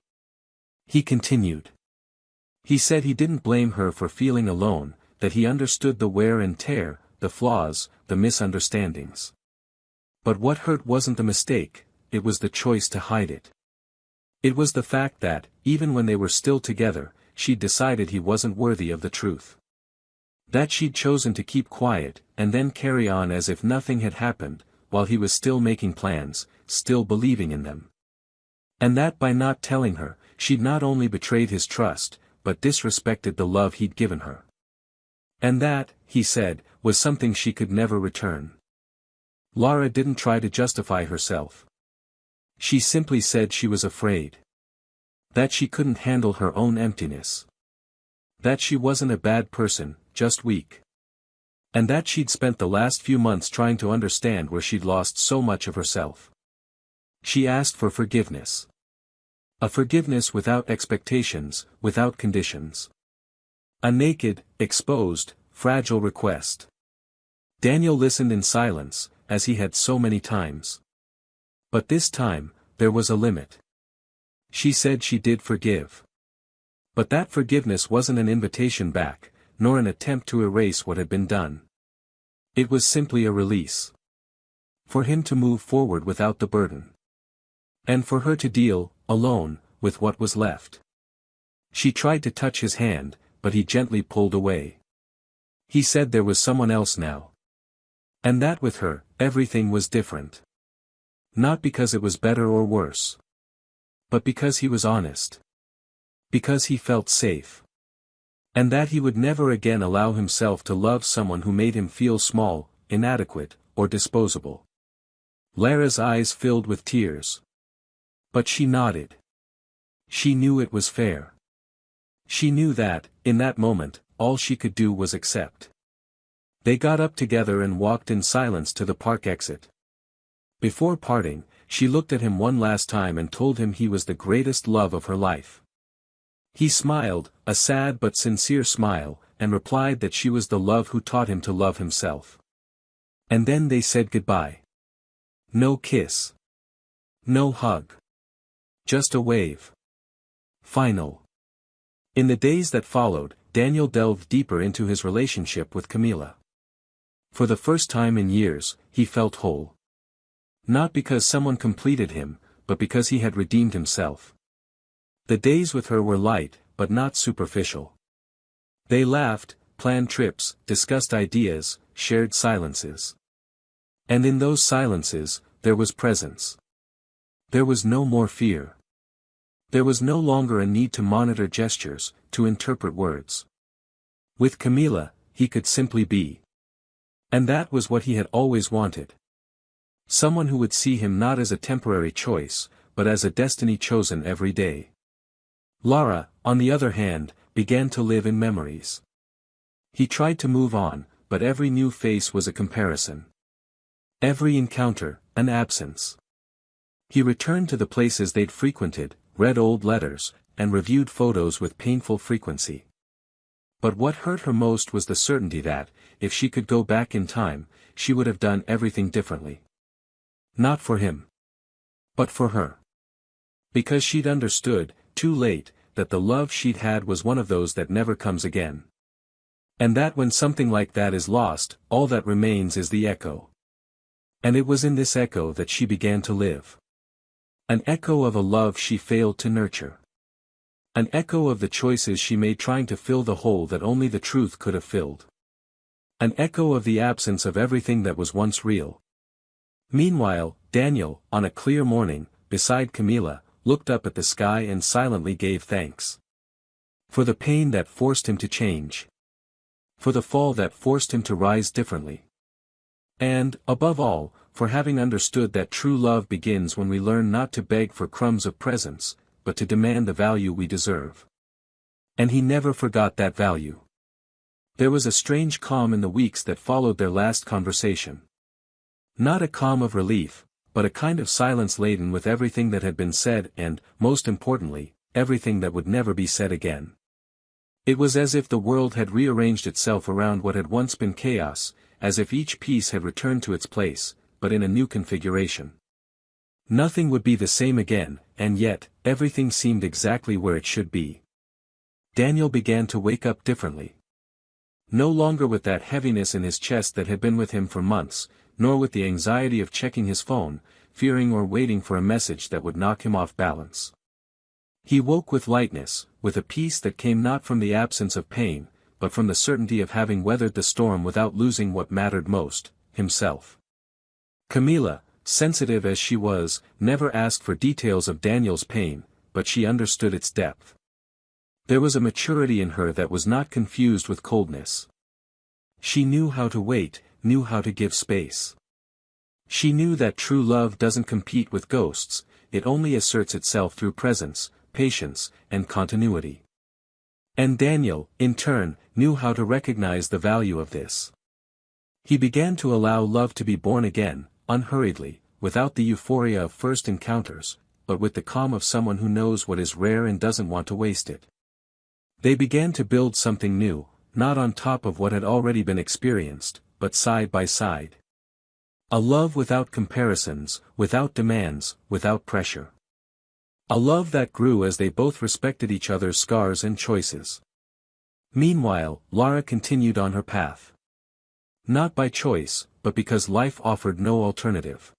He continued. He said he didn't blame her for feeling alone, that he understood the wear and tear, the flaws, the misunderstandings. But what hurt wasn't the mistake, it was the choice to hide it. It was the fact that, even when they were still together, she'd decided he wasn't worthy of the truth. That she'd chosen to keep quiet, and then carry on as if nothing had happened, while he was still making plans, still believing in them. And that by not telling her, she'd not only betrayed his trust, but disrespected the love he'd given her. And that, he said, was something she could never return. Lara didn't try to justify herself. She simply said she was afraid. That she couldn't handle her own emptiness. That she wasn't a bad person, just weak. And that she'd spent the last few months trying to understand where she'd lost so much of herself. She asked for forgiveness. A forgiveness without expectations, without conditions. A naked, exposed, fragile request. Daniel listened in silence, as he had so many times. But this time, there was a limit. She said she did forgive. But that forgiveness wasn't an invitation back, nor an attempt to erase what had been done. It was simply a release. For him to move forward without the burden. And for her to deal, alone, with what was left. She tried to touch his hand, but he gently pulled away. He said there was someone else now. And that with her, everything was different. Not because it was better or worse. But because he was honest. Because he felt safe. And that he would never again allow himself to love someone who made him feel small, inadequate, or disposable. Lara's eyes filled with tears. But she nodded. She knew it was fair. She knew that, in that moment, all she could do was accept. They got up together and walked in silence to the park exit. Before parting, she looked at him one last time and told him he was the greatest love of her life. He smiled, a sad but sincere smile, and replied that she was the love who taught him to love himself. And then they said goodbye. No kiss. No hug. Just a wave. Final. In the days that followed, Daniel delved deeper into his relationship with Camila. For the first time in years, he felt whole. Not because someone completed him, but because he had redeemed himself. The days with her were light, but not superficial. They laughed, planned trips, discussed ideas, shared silences. And in those silences, there was presence. There was no more fear. There was no longer a need to monitor gestures, to interpret words. With Camila, he could simply be. And that was what he had always wanted. Someone who would see him not as a temporary choice, but as a destiny chosen every day. Lara, on the other hand, began to live in memories. He tried to move on, but every new face was a comparison. Every encounter, an absence. He returned to the places they'd frequented, read old letters, and reviewed photos with painful frequency. But what hurt her most was the certainty that, if she could go back in time, she would have done everything differently. Not for him. But for her. Because she'd understood, too late, that the love she'd had was one of those that never comes again. And that when something like that is lost, all that remains is the echo. And it was in this echo that she began to live. An echo of a love she failed to nurture. An echo of the choices she made trying to fill the hole that only the truth could have filled. An echo of the absence of everything that was once real. Meanwhile, Daniel, on a clear morning, beside Camila, looked up at the sky and silently gave thanks. For the pain that forced him to change. For the fall that forced him to rise differently. And, above all, for having understood that true love begins when we learn not to beg for crumbs of presents, but to demand the value we deserve. And he never forgot that value. There was a strange calm in the weeks that followed their last conversation. Not a calm of relief, but a kind of silence laden with everything that had been said and, most importantly, everything that would never be said again. It was as if the world had rearranged itself around what had once been chaos, as if each piece had returned to its place, but in a new configuration. Nothing would be the same again, and yet, everything seemed exactly where it should be. Daniel began to wake up differently. No longer with that heaviness in his chest that had been with him for months, nor with the anxiety of checking his phone, fearing or waiting for a message that would knock him off balance. He woke with lightness, with a peace that came not from the absence of pain, but from the certainty of having weathered the storm without losing what mattered most, himself. Camila, sensitive as she was, never asked for details of Daniel's pain, but she understood its depth. There was a maturity in her that was not confused with coldness. She knew how to wait, knew how to give space. She knew that true love doesn't compete with ghosts, it only asserts itself through presence, patience, and continuity. And Daniel, in turn, knew how to recognize the value of this. He began to allow love to be born again, unhurriedly, without the euphoria of first encounters, but with the calm of someone who knows what is rare and doesn't want to waste it. They began to build something new, not on top of what had already been experienced, but side by side. A love without comparisons, without demands, without pressure. A love that grew as they both respected each other's scars and choices. Meanwhile, Lara continued on her path. Not by choice, but because life offered no alternative.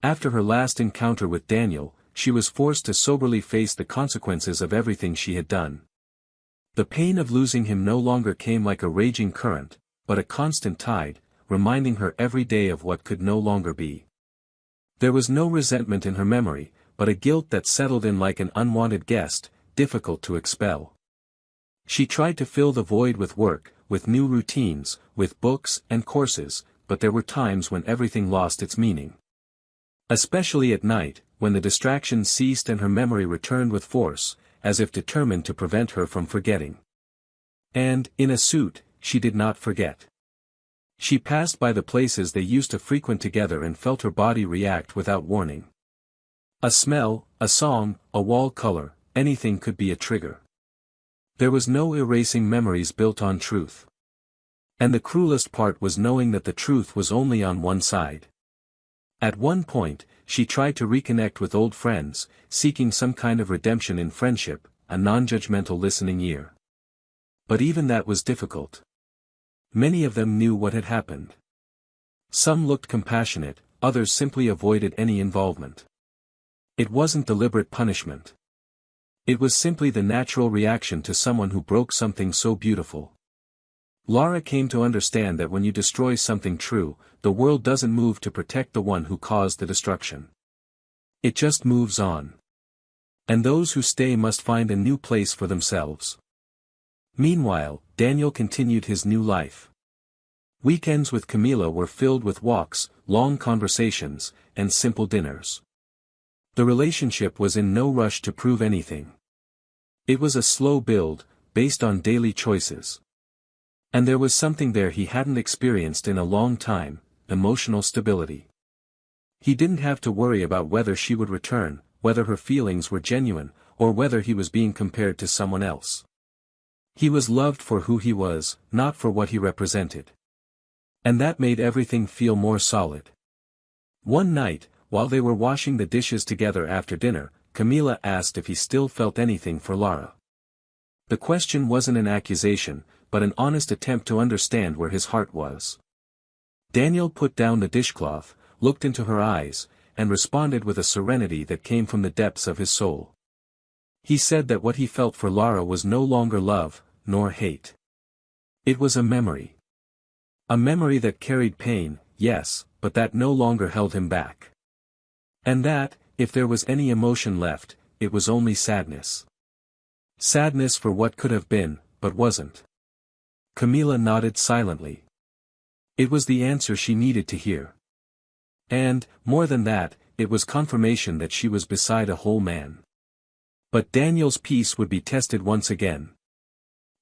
After her last encounter with Daniel, she was forced to soberly face the consequences of everything she had done. The pain of losing him no longer came like a raging current, but a constant tide, reminding her every day of what could no longer be. There was no resentment in her memory, but a guilt that settled in like an unwanted guest, difficult to expel. She tried to fill the void with work, with new routines, with books and courses, but there were times when everything lost its meaning. Especially at night, when the distractions ceased and her memory returned with force, as if determined to prevent her from forgetting. And, in a suit, she did not forget. She passed by the places they used to frequent together and felt her body react without warning. A smell, a song, a wall color, anything could be a trigger. There was no erasing memories built on truth. And the cruelest part was knowing that the truth was only on one side. At one point, she tried to reconnect with old friends, seeking some kind of redemption in friendship, a non-judgmental listening ear. But even that was difficult. Many of them knew what had happened. Some looked compassionate, others simply avoided any involvement. It wasn't deliberate punishment. It was simply the natural reaction to someone who broke something so beautiful. Lara came to understand that when you destroy something true, the world doesn't move to protect the one who caused the destruction. It just moves on. And those who stay must find a new place for themselves. Meanwhile, Daniel continued his new life. Weekends with Camila were filled with walks, long conversations, and simple dinners. The relationship was in no rush to prove anything. It was a slow build, based on daily choices. And there was something there he hadn't experienced in a long time, emotional stability. He didn't have to worry about whether she would return, whether her feelings were genuine, or whether he was being compared to someone else. He was loved for who he was, not for what he represented. And that made everything feel more solid. One night, while they were washing the dishes together after dinner, Camila asked if he still felt anything for Lara. The question wasn't an accusation, but an honest attempt to understand where his heart was. Daniel put down the dishcloth, looked into her eyes, and responded with a serenity that came from the depths of his soul. He said that what he felt for Lara was no longer love, nor hate. It was a memory. A memory that carried pain, yes, but that no longer held him back. And that, if there was any emotion left, it was only sadness. Sadness for what could have been, but wasn't. Camila nodded silently. It was the answer she needed to hear. And, more than that, it was confirmation that she was beside a whole man. But Daniel's peace would be tested once again.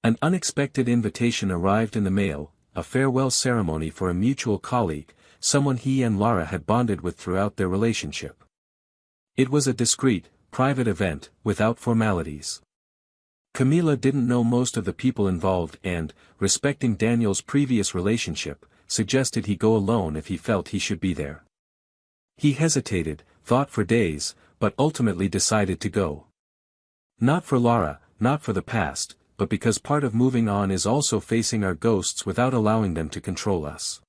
An unexpected invitation arrived in the mail, a farewell ceremony for a mutual colleague, someone he and Lara had bonded with throughout their relationship. It was a discreet, private event, without formalities. Camila didn't know most of the people involved and, respecting Daniel's previous relationship, suggested he go alone if he felt he should be there. He hesitated, thought for days, but ultimately decided to go. Not for Lara, not for the past, but because part of moving on is also facing our ghosts without allowing them to control us.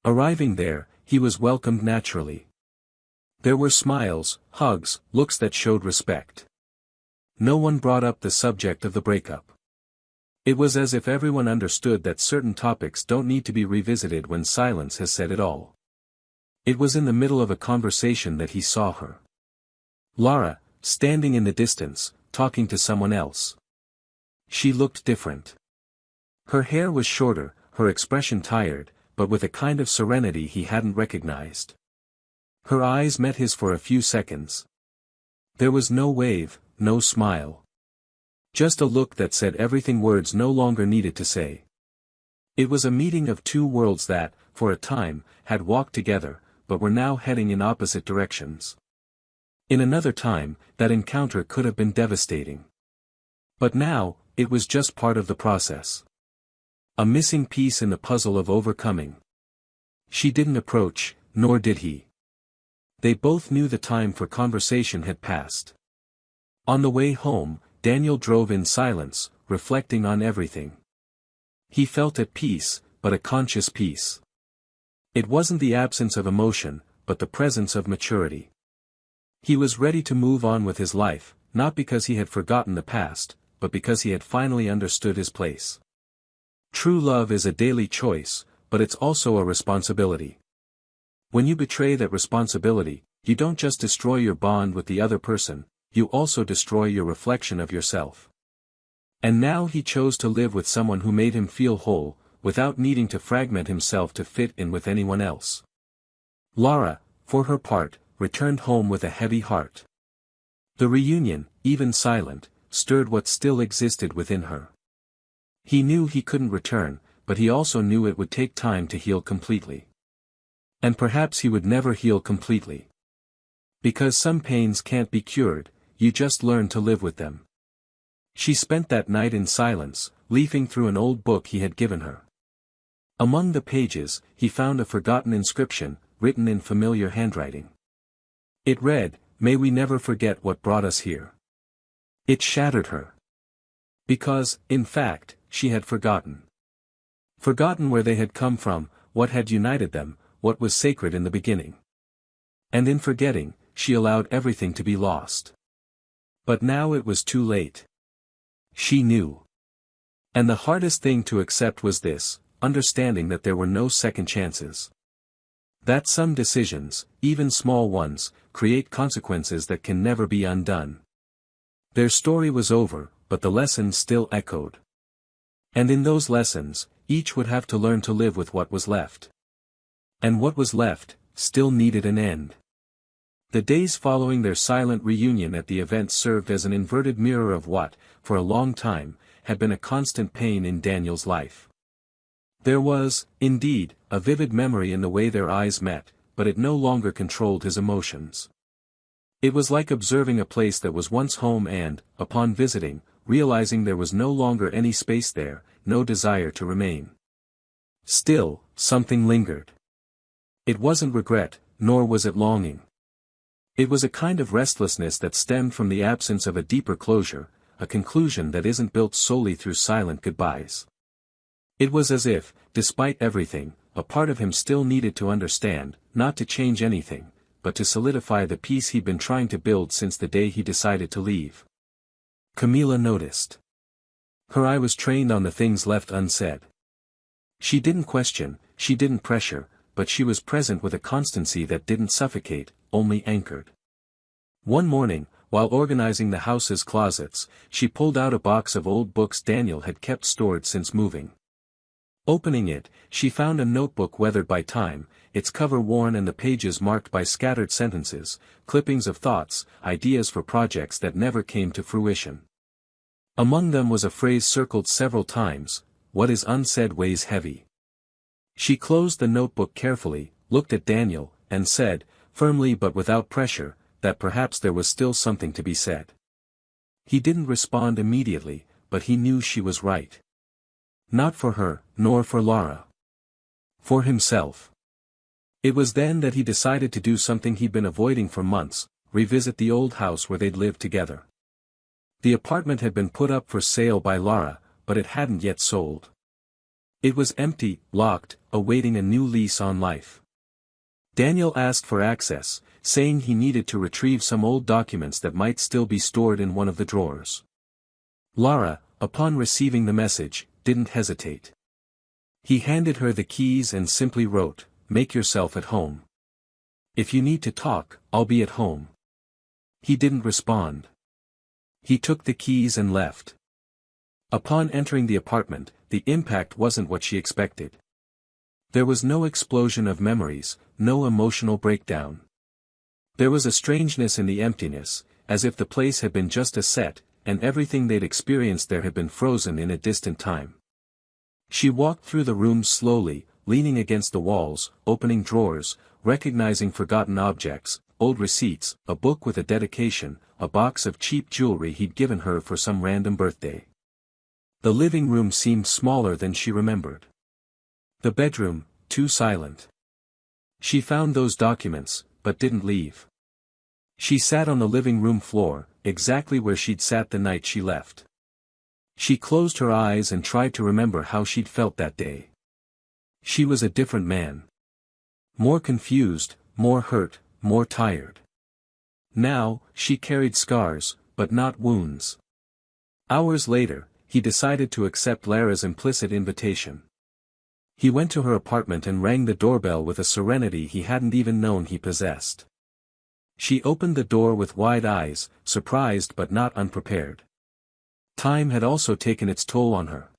Arriving there, he was welcomed naturally. There were smiles, hugs, looks that showed respect. No one brought up the subject of the breakup. It was as if everyone understood that certain topics don't need to be revisited when silence has said it all. It was in the middle of a conversation that he saw her. Lara, standing in the distance, talking to someone else. She looked different. Her hair was shorter, her expression tired, but with a kind of serenity he hadn't recognized. Her eyes met his for a few seconds. There was no wave, no smile. Just a look that said everything words no longer needed to say. It was a meeting of two worlds that, for a time, had walked together, but were now heading in opposite directions. In another time, that encounter could have been devastating. But now, it was just part of the process. A missing piece in the puzzle of overcoming. She didn't approach, nor did he. They both knew the time for conversation had passed. On the way home, Daniel drove in silence, reflecting on everything. He felt at peace, but a conscious peace. It wasn't the absence of emotion, but the presence of maturity. He was ready to move on with his life, not because he had forgotten the past, but because he had finally understood his place. True love is a daily choice, but it's also a responsibility. When you betray that responsibility, you don't just destroy your bond with the other person, you also destroy your reflection of yourself. And now he chose to live with someone who made him feel whole, without needing to fragment himself to fit in with anyone else. Lara, for her part, returned home with a heavy heart. The reunion, even silent, stirred what still existed within her. He knew he couldn't return, but he also knew it would take time to heal completely. And perhaps he would never heal completely. Because some pains can't be cured, you just learn to live with them. She spent that night in silence, leafing through an old book he had given her. Among the pages, he found a forgotten inscription, written in familiar handwriting. It read, "May we never forget what brought us here." It shattered her. Because, in fact, she had forgotten. Forgotten where they had come from, what had united them, what was sacred in the beginning. And in forgetting, she allowed everything to be lost. But now it was too late. She knew. And the hardest thing to accept was this, understanding that there were no second chances. That some decisions, even small ones, create consequences that can never be undone. Their story was over, but the lessons still echoed. And in those lessons, each would have to learn to live with what was left. And what was left, still needed an end. The days following their silent reunion at the event served as an inverted mirror of what, for a long time, had been a constant pain in Daniel's life. There was, indeed, a vivid memory in the way their eyes met, but it no longer controlled his emotions. It was like observing a place that was once home and, upon visiting, realizing there was no longer any space there, no desire to remain. Still, something lingered. It wasn't regret, nor was it longing. It was a kind of restlessness that stemmed from the absence of a deeper closure, a conclusion that isn't built solely through silent goodbyes. It was as if, despite everything, a part of him still needed to understand, not to change anything, but to solidify the peace he'd been trying to build since the day he decided to leave. Camila noticed. Her eye was trained on the things left unsaid. She didn't question, she didn't pressure, but she was present with a constancy that didn't suffocate, only anchored. One morning, while organizing the house's closets, she pulled out a box of old books Daniel had kept stored since moving. Opening it, she found a notebook weathered by time, its cover worn and the pages marked by scattered sentences, clippings of thoughts, ideas for projects that never came to fruition. Among them was a phrase circled several times, "What is unsaid weighs heavy." She closed the notebook carefully, looked at Daniel, and said, firmly but without pressure, that perhaps there was still something to be said. He didn't respond immediately, but he knew she was right. Not for her, nor for Laura. For himself. It was then that he decided to do something he'd been avoiding for months, revisit the old house where they'd lived together. The apartment had been put up for sale by Laura, but it hadn't yet sold. It was empty, locked, awaiting a new lease on life. Daniel asked for access, saying he needed to retrieve some old documents that might still be stored in one of the drawers. Laura, upon receiving the message, didn't hesitate. He handed her the keys and simply wrote, "Make yourself at home. If you need to talk, I'll be at home." He didn't respond. He took the keys and left. Upon entering the apartment, the impact wasn't what she expected. There was no explosion of memories, no emotional breakdown. There was a strangeness in the emptiness, as if the place had been just a set, and everything they'd experienced there had been frozen in a distant time. She walked through the room slowly, leaning against the walls, opening drawers, recognizing forgotten objects, old receipts, a book with a dedication, a box of cheap jewelry he'd given her for some random birthday. The living room seemed smaller than she remembered. The bedroom, too silent. She found those documents, but didn't leave. She sat on the living room floor, exactly where she'd sat the night she left. She closed her eyes and tried to remember how she'd felt that day. She was a different man. More confused, more hurt, more tired. Now, she carried scars, but not wounds. Hours later, he decided to accept Lara's implicit invitation. He went to her apartment and rang the doorbell with a serenity he hadn't even known he possessed. She opened the door with wide eyes, surprised but not unprepared. Time had also taken its toll on her.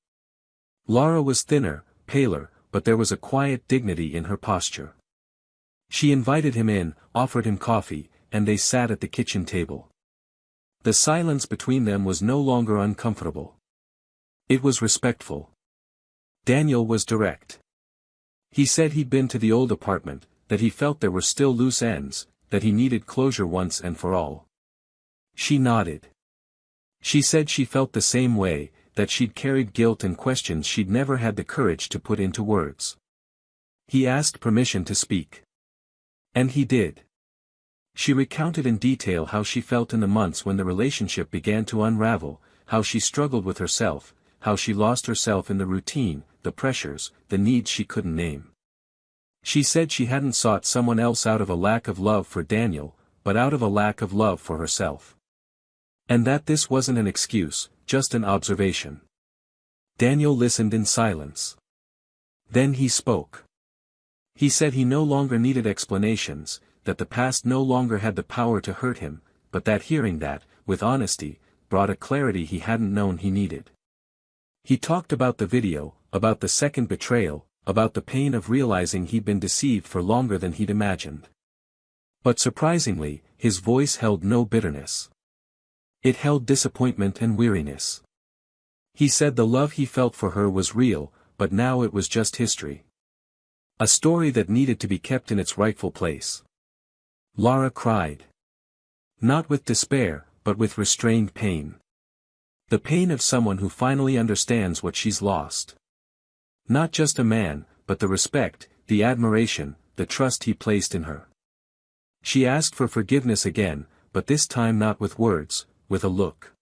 Lara was thinner, paler, but there was a quiet dignity in her posture. She invited him in, offered him coffee, and they sat at the kitchen table. The silence between them was no longer uncomfortable. It was respectful. Daniel was direct. He said he'd been to the old apartment, that he felt there were still loose ends, that he needed closure once and for all. She nodded. She said she felt the same way, that she'd carried guilt and questions she'd never had the courage to put into words. He asked permission to speak. And he did. She recounted in detail how she felt in the months when the relationship began to unravel, how she struggled with herself, how she lost herself in the routine, the pressures, the needs she couldn't name. She said she hadn't sought someone else out of a lack of love for Daniel, but out of a lack of love for herself. And that this wasn't an excuse, just an observation. Daniel listened in silence. Then he spoke. He said he no longer needed explanations, that the past no longer had the power to hurt him, but that hearing that, with honesty, brought a clarity he hadn't known he needed. He talked about the video, about the second betrayal, about the pain of realizing he'd been deceived for longer than he'd imagined. But surprisingly, his voice held no bitterness. It held disappointment and weariness. He said the love he felt for her was real, but now it was just history. A story that needed to be kept in its rightful place. Lara cried. Not with despair, but with restrained pain. The pain of someone who finally understands what she's lost. Not just a man, but the respect, the admiration, the trust he placed in her. She asked for forgiveness again, but this time not with words, with a look.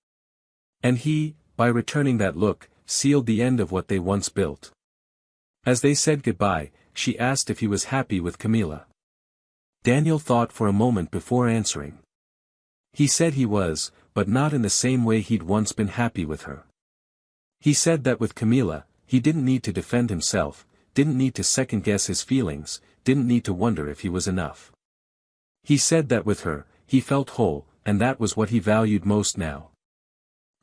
And he, by returning that look, sealed the end of what they once built. As they said goodbye, she asked if he was happy with Camila. Daniel thought for a moment before answering. He said he was, but not in the same way he'd once been happy with her. He said that with Camila, he didn't need to defend himself, didn't need to second-guess his feelings, didn't need to wonder if he was enough. He said that with her, he felt whole, and that was what he valued most now.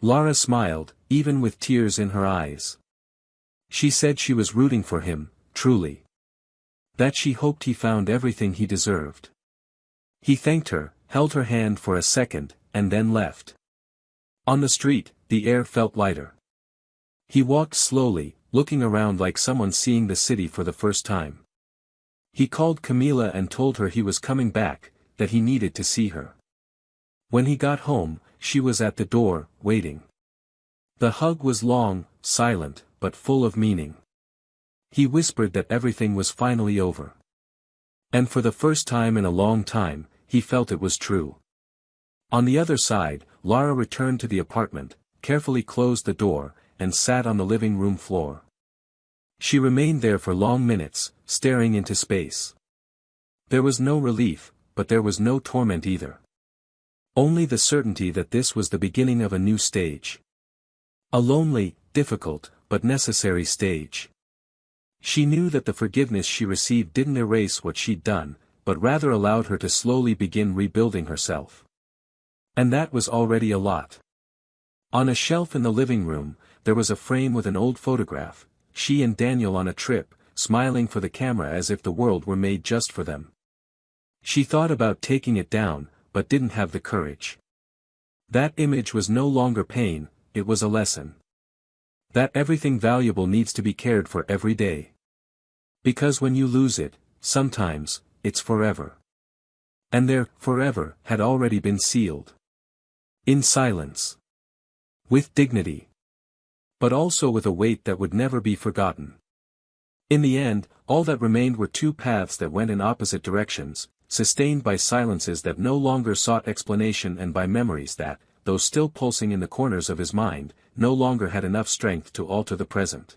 Lara smiled, even with tears in her eyes. She said she was rooting for him, truly. That she hoped he found everything he deserved. He thanked her, held her hand for a second, and then left. On the street, the air felt lighter. He walked slowly, looking around like someone seeing the city for the first time. He called Camila and told her he was coming back, that he needed to see her. When he got home, she was at the door, waiting. The hug was long, silent, but full of meaning. He whispered that everything was finally over. And for the first time in a long time, he felt it was true. On the other side, Lara returned to the apartment, carefully closed the door, and sat on the living room floor. She remained there for long minutes, staring into space. There was no relief, but there was no torment either. Only the certainty that this was the beginning of a new stage. A lonely, difficult, but necessary stage. She knew that the forgiveness she received didn't erase what she'd done, but rather allowed her to slowly begin rebuilding herself. And that was already a lot. On a shelf in the living room, there was a frame with an old photograph, she and Daniel on a trip, smiling for the camera as if the world were made just for them. She thought about taking it down, but didn't have the courage. That image was no longer pain, it was a lesson. That everything valuable needs to be cared for every day. Because when you lose it, sometimes, it's forever. And their forever had already been sealed. In silence. With dignity. But also with a weight that would never be forgotten. In the end, all that remained were two paths that went in opposite directions, sustained by silences that no longer sought explanation and by memories that, though still pulsing in the corners of his mind, no longer had enough strength to alter the present.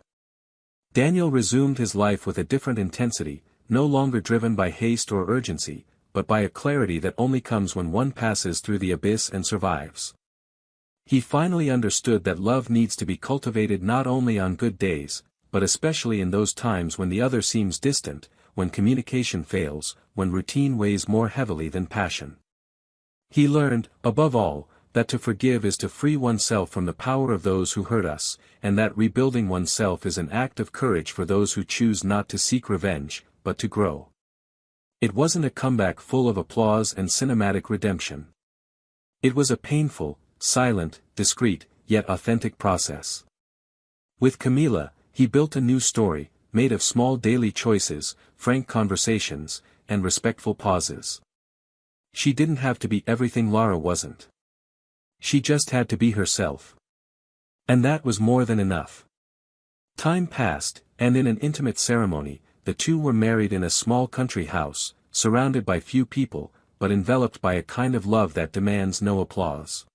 Daniel resumed his life with a different intensity, no longer driven by haste or urgency, but by a clarity that only comes when one passes through the abyss and survives. He finally understood that love needs to be cultivated not only on good days, but especially in those times when the other seems distant, when communication fails, when routine weighs more heavily than passion. He learned, above all, that to forgive is to free oneself from the power of those who hurt us, and that rebuilding oneself is an act of courage for those who choose not to seek revenge, but to grow. It wasn't a comeback full of applause and cinematic redemption. It was a painful, silent, discreet, yet authentic process. With Camila, he built a new story, made of small daily choices, frank conversations, and respectful pauses. She didn't have to be everything Lara wasn't. She just had to be herself. And that was more than enough. Time passed, and in an intimate ceremony, the two were married in a small country house, surrounded by few people, but enveloped by a kind of love that demands no applause.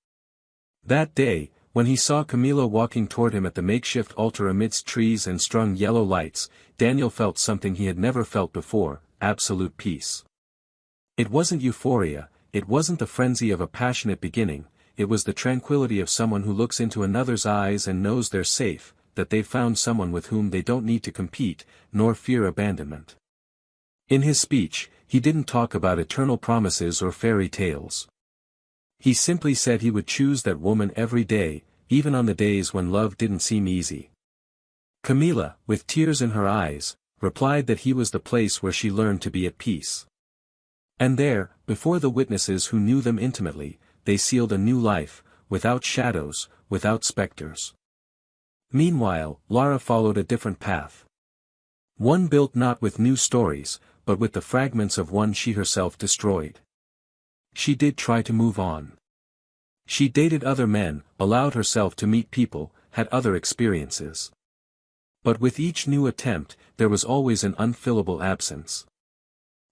That day, when he saw Camila walking toward him at the makeshift altar amidst trees and strung yellow lights, Daniel felt something he had never felt before, absolute peace. It wasn't euphoria, it wasn't the frenzy of a passionate beginning, it was the tranquility of someone who looks into another's eyes and knows they're safe, that they've found someone with whom they don't need to compete, nor fear abandonment. In his speech, he didn't talk about eternal promises or fairy tales. He simply said he would choose that woman every day, even on the days when love didn't seem easy. Camila, with tears in her eyes, replied that he was the place where she learned to be at peace. And there, before the witnesses who knew them intimately, they sealed a new life, without shadows, without specters. Meanwhile, Lara followed a different path. One built not with new stories, but with the fragments of one she herself destroyed. She did try to move on. She dated other men, allowed herself to meet people, had other experiences. But with each new attempt, there was always an unfillable absence.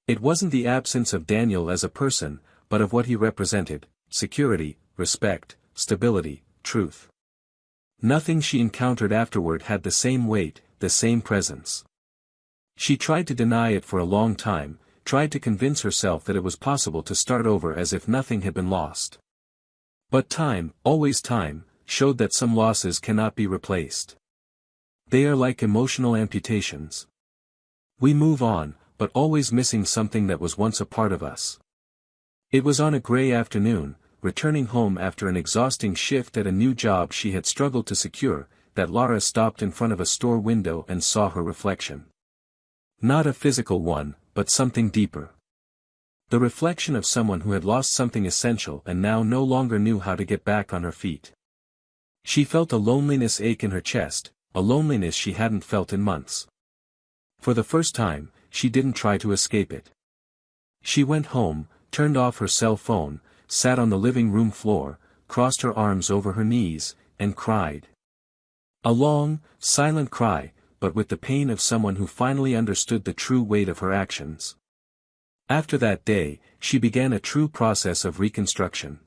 It wasn't the absence of Daniel as a person, but of what he represented: security, respect, stability, truth. Nothing she encountered afterward had the same weight, the same presence. She tried to deny it for a long time, tried to convince herself that it was possible to start over as if nothing had been lost. But time, always time, showed that some losses cannot be replaced. They are like emotional amputations. We move on, but always missing something that was once a part of us. It was on a gray afternoon, returning home after an exhausting shift at a new job she had struggled to secure, that Lara stopped in front of a store window and saw her reflection. Not a physical one, but something deeper. The reflection of someone who had lost something essential and now no longer knew how to get back on her feet. She felt a loneliness ache in her chest, a loneliness she hadn't felt in months. For the first time, she didn't try to escape it. She went home, turned off her cell phone, sat on the living room floor, crossed her arms over her knees, and cried. A long, silent cry, but with the pain of someone who finally understood the true weight of her actions. After that day, she began a true process of reconstruction.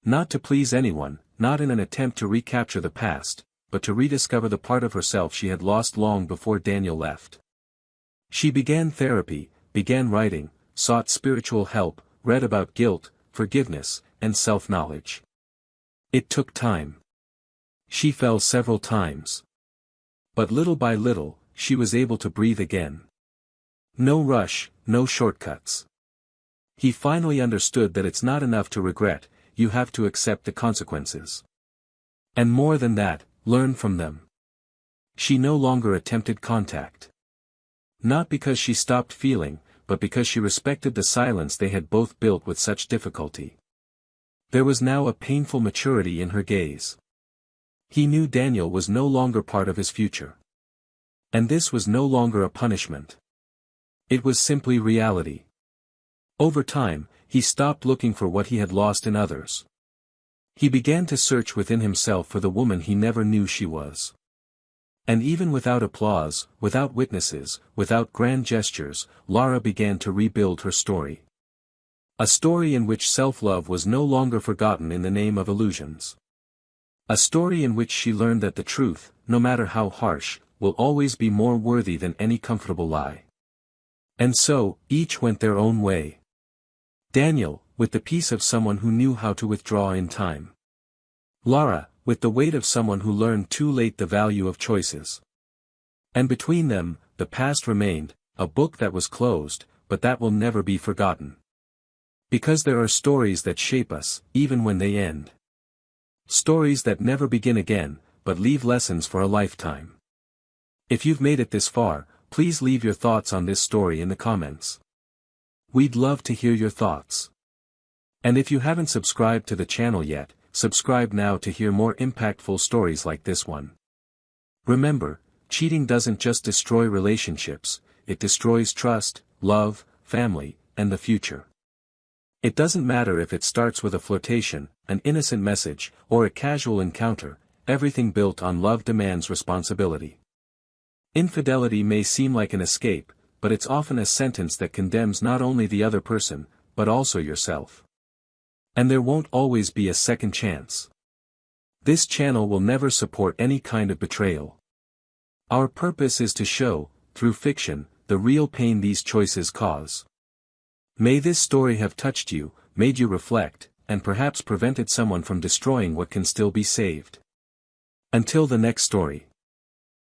Not to please anyone, not in an attempt to recapture the past, but to rediscover the part of herself she had lost long before Daniel left. She began therapy, began writing, sought spiritual help, read about guilt, forgiveness, and self-knowledge. It took time. She fell several times. But little by little, she was able to breathe again. No rush, no shortcuts. He finally understood that it's not enough to regret, you have to accept the consequences. And more than that, learn from them. She no longer attempted contact. Not because she stopped feeling, but because she respected the silence they had both built with such difficulty. There was now a painful maturity in her gaze. He knew Daniel was no longer part of his future. And this was no longer a punishment. It was simply reality. Over time, he stopped looking for what he had lost in others. He began to search within himself for the woman he never knew she was. And even without applause, without witnesses, without grand gestures, Lara began to rebuild her story. A story in which self-love was no longer forgotten in the name of illusions. A story in which she learned that the truth, no matter how harsh, will always be more worthy than any comfortable lie. And so, each went their own way. Daniel, with the peace of someone who knew how to withdraw in time. Lara, with the weight of someone who learned too late the value of choices. And between them, the past remained, a book that was closed, but that will never be forgotten. Because there are stories that shape us, even when they end. Stories that never begin again, but leave lessons for a lifetime. If you've made it this far, please leave your thoughts on this story in the comments. We'd love to hear your thoughts. And if you haven't subscribed to the channel yet, subscribe now to hear more impactful stories like this one. Remember, cheating doesn't just destroy relationships, it destroys trust, love, family, and the future. It doesn't matter if it starts with a flirtation, an innocent message, or a casual encounter, everything built on love demands responsibility. Infidelity may seem like an escape, but it's often a sentence that condemns not only the other person, but also yourself. And there won't always be a second chance. This channel will never support any kind of betrayal. Our purpose is to show, through fiction, the real pain these choices cause. May this story have touched you, made you reflect, and perhaps prevented someone from destroying what can still be saved. Until the next story.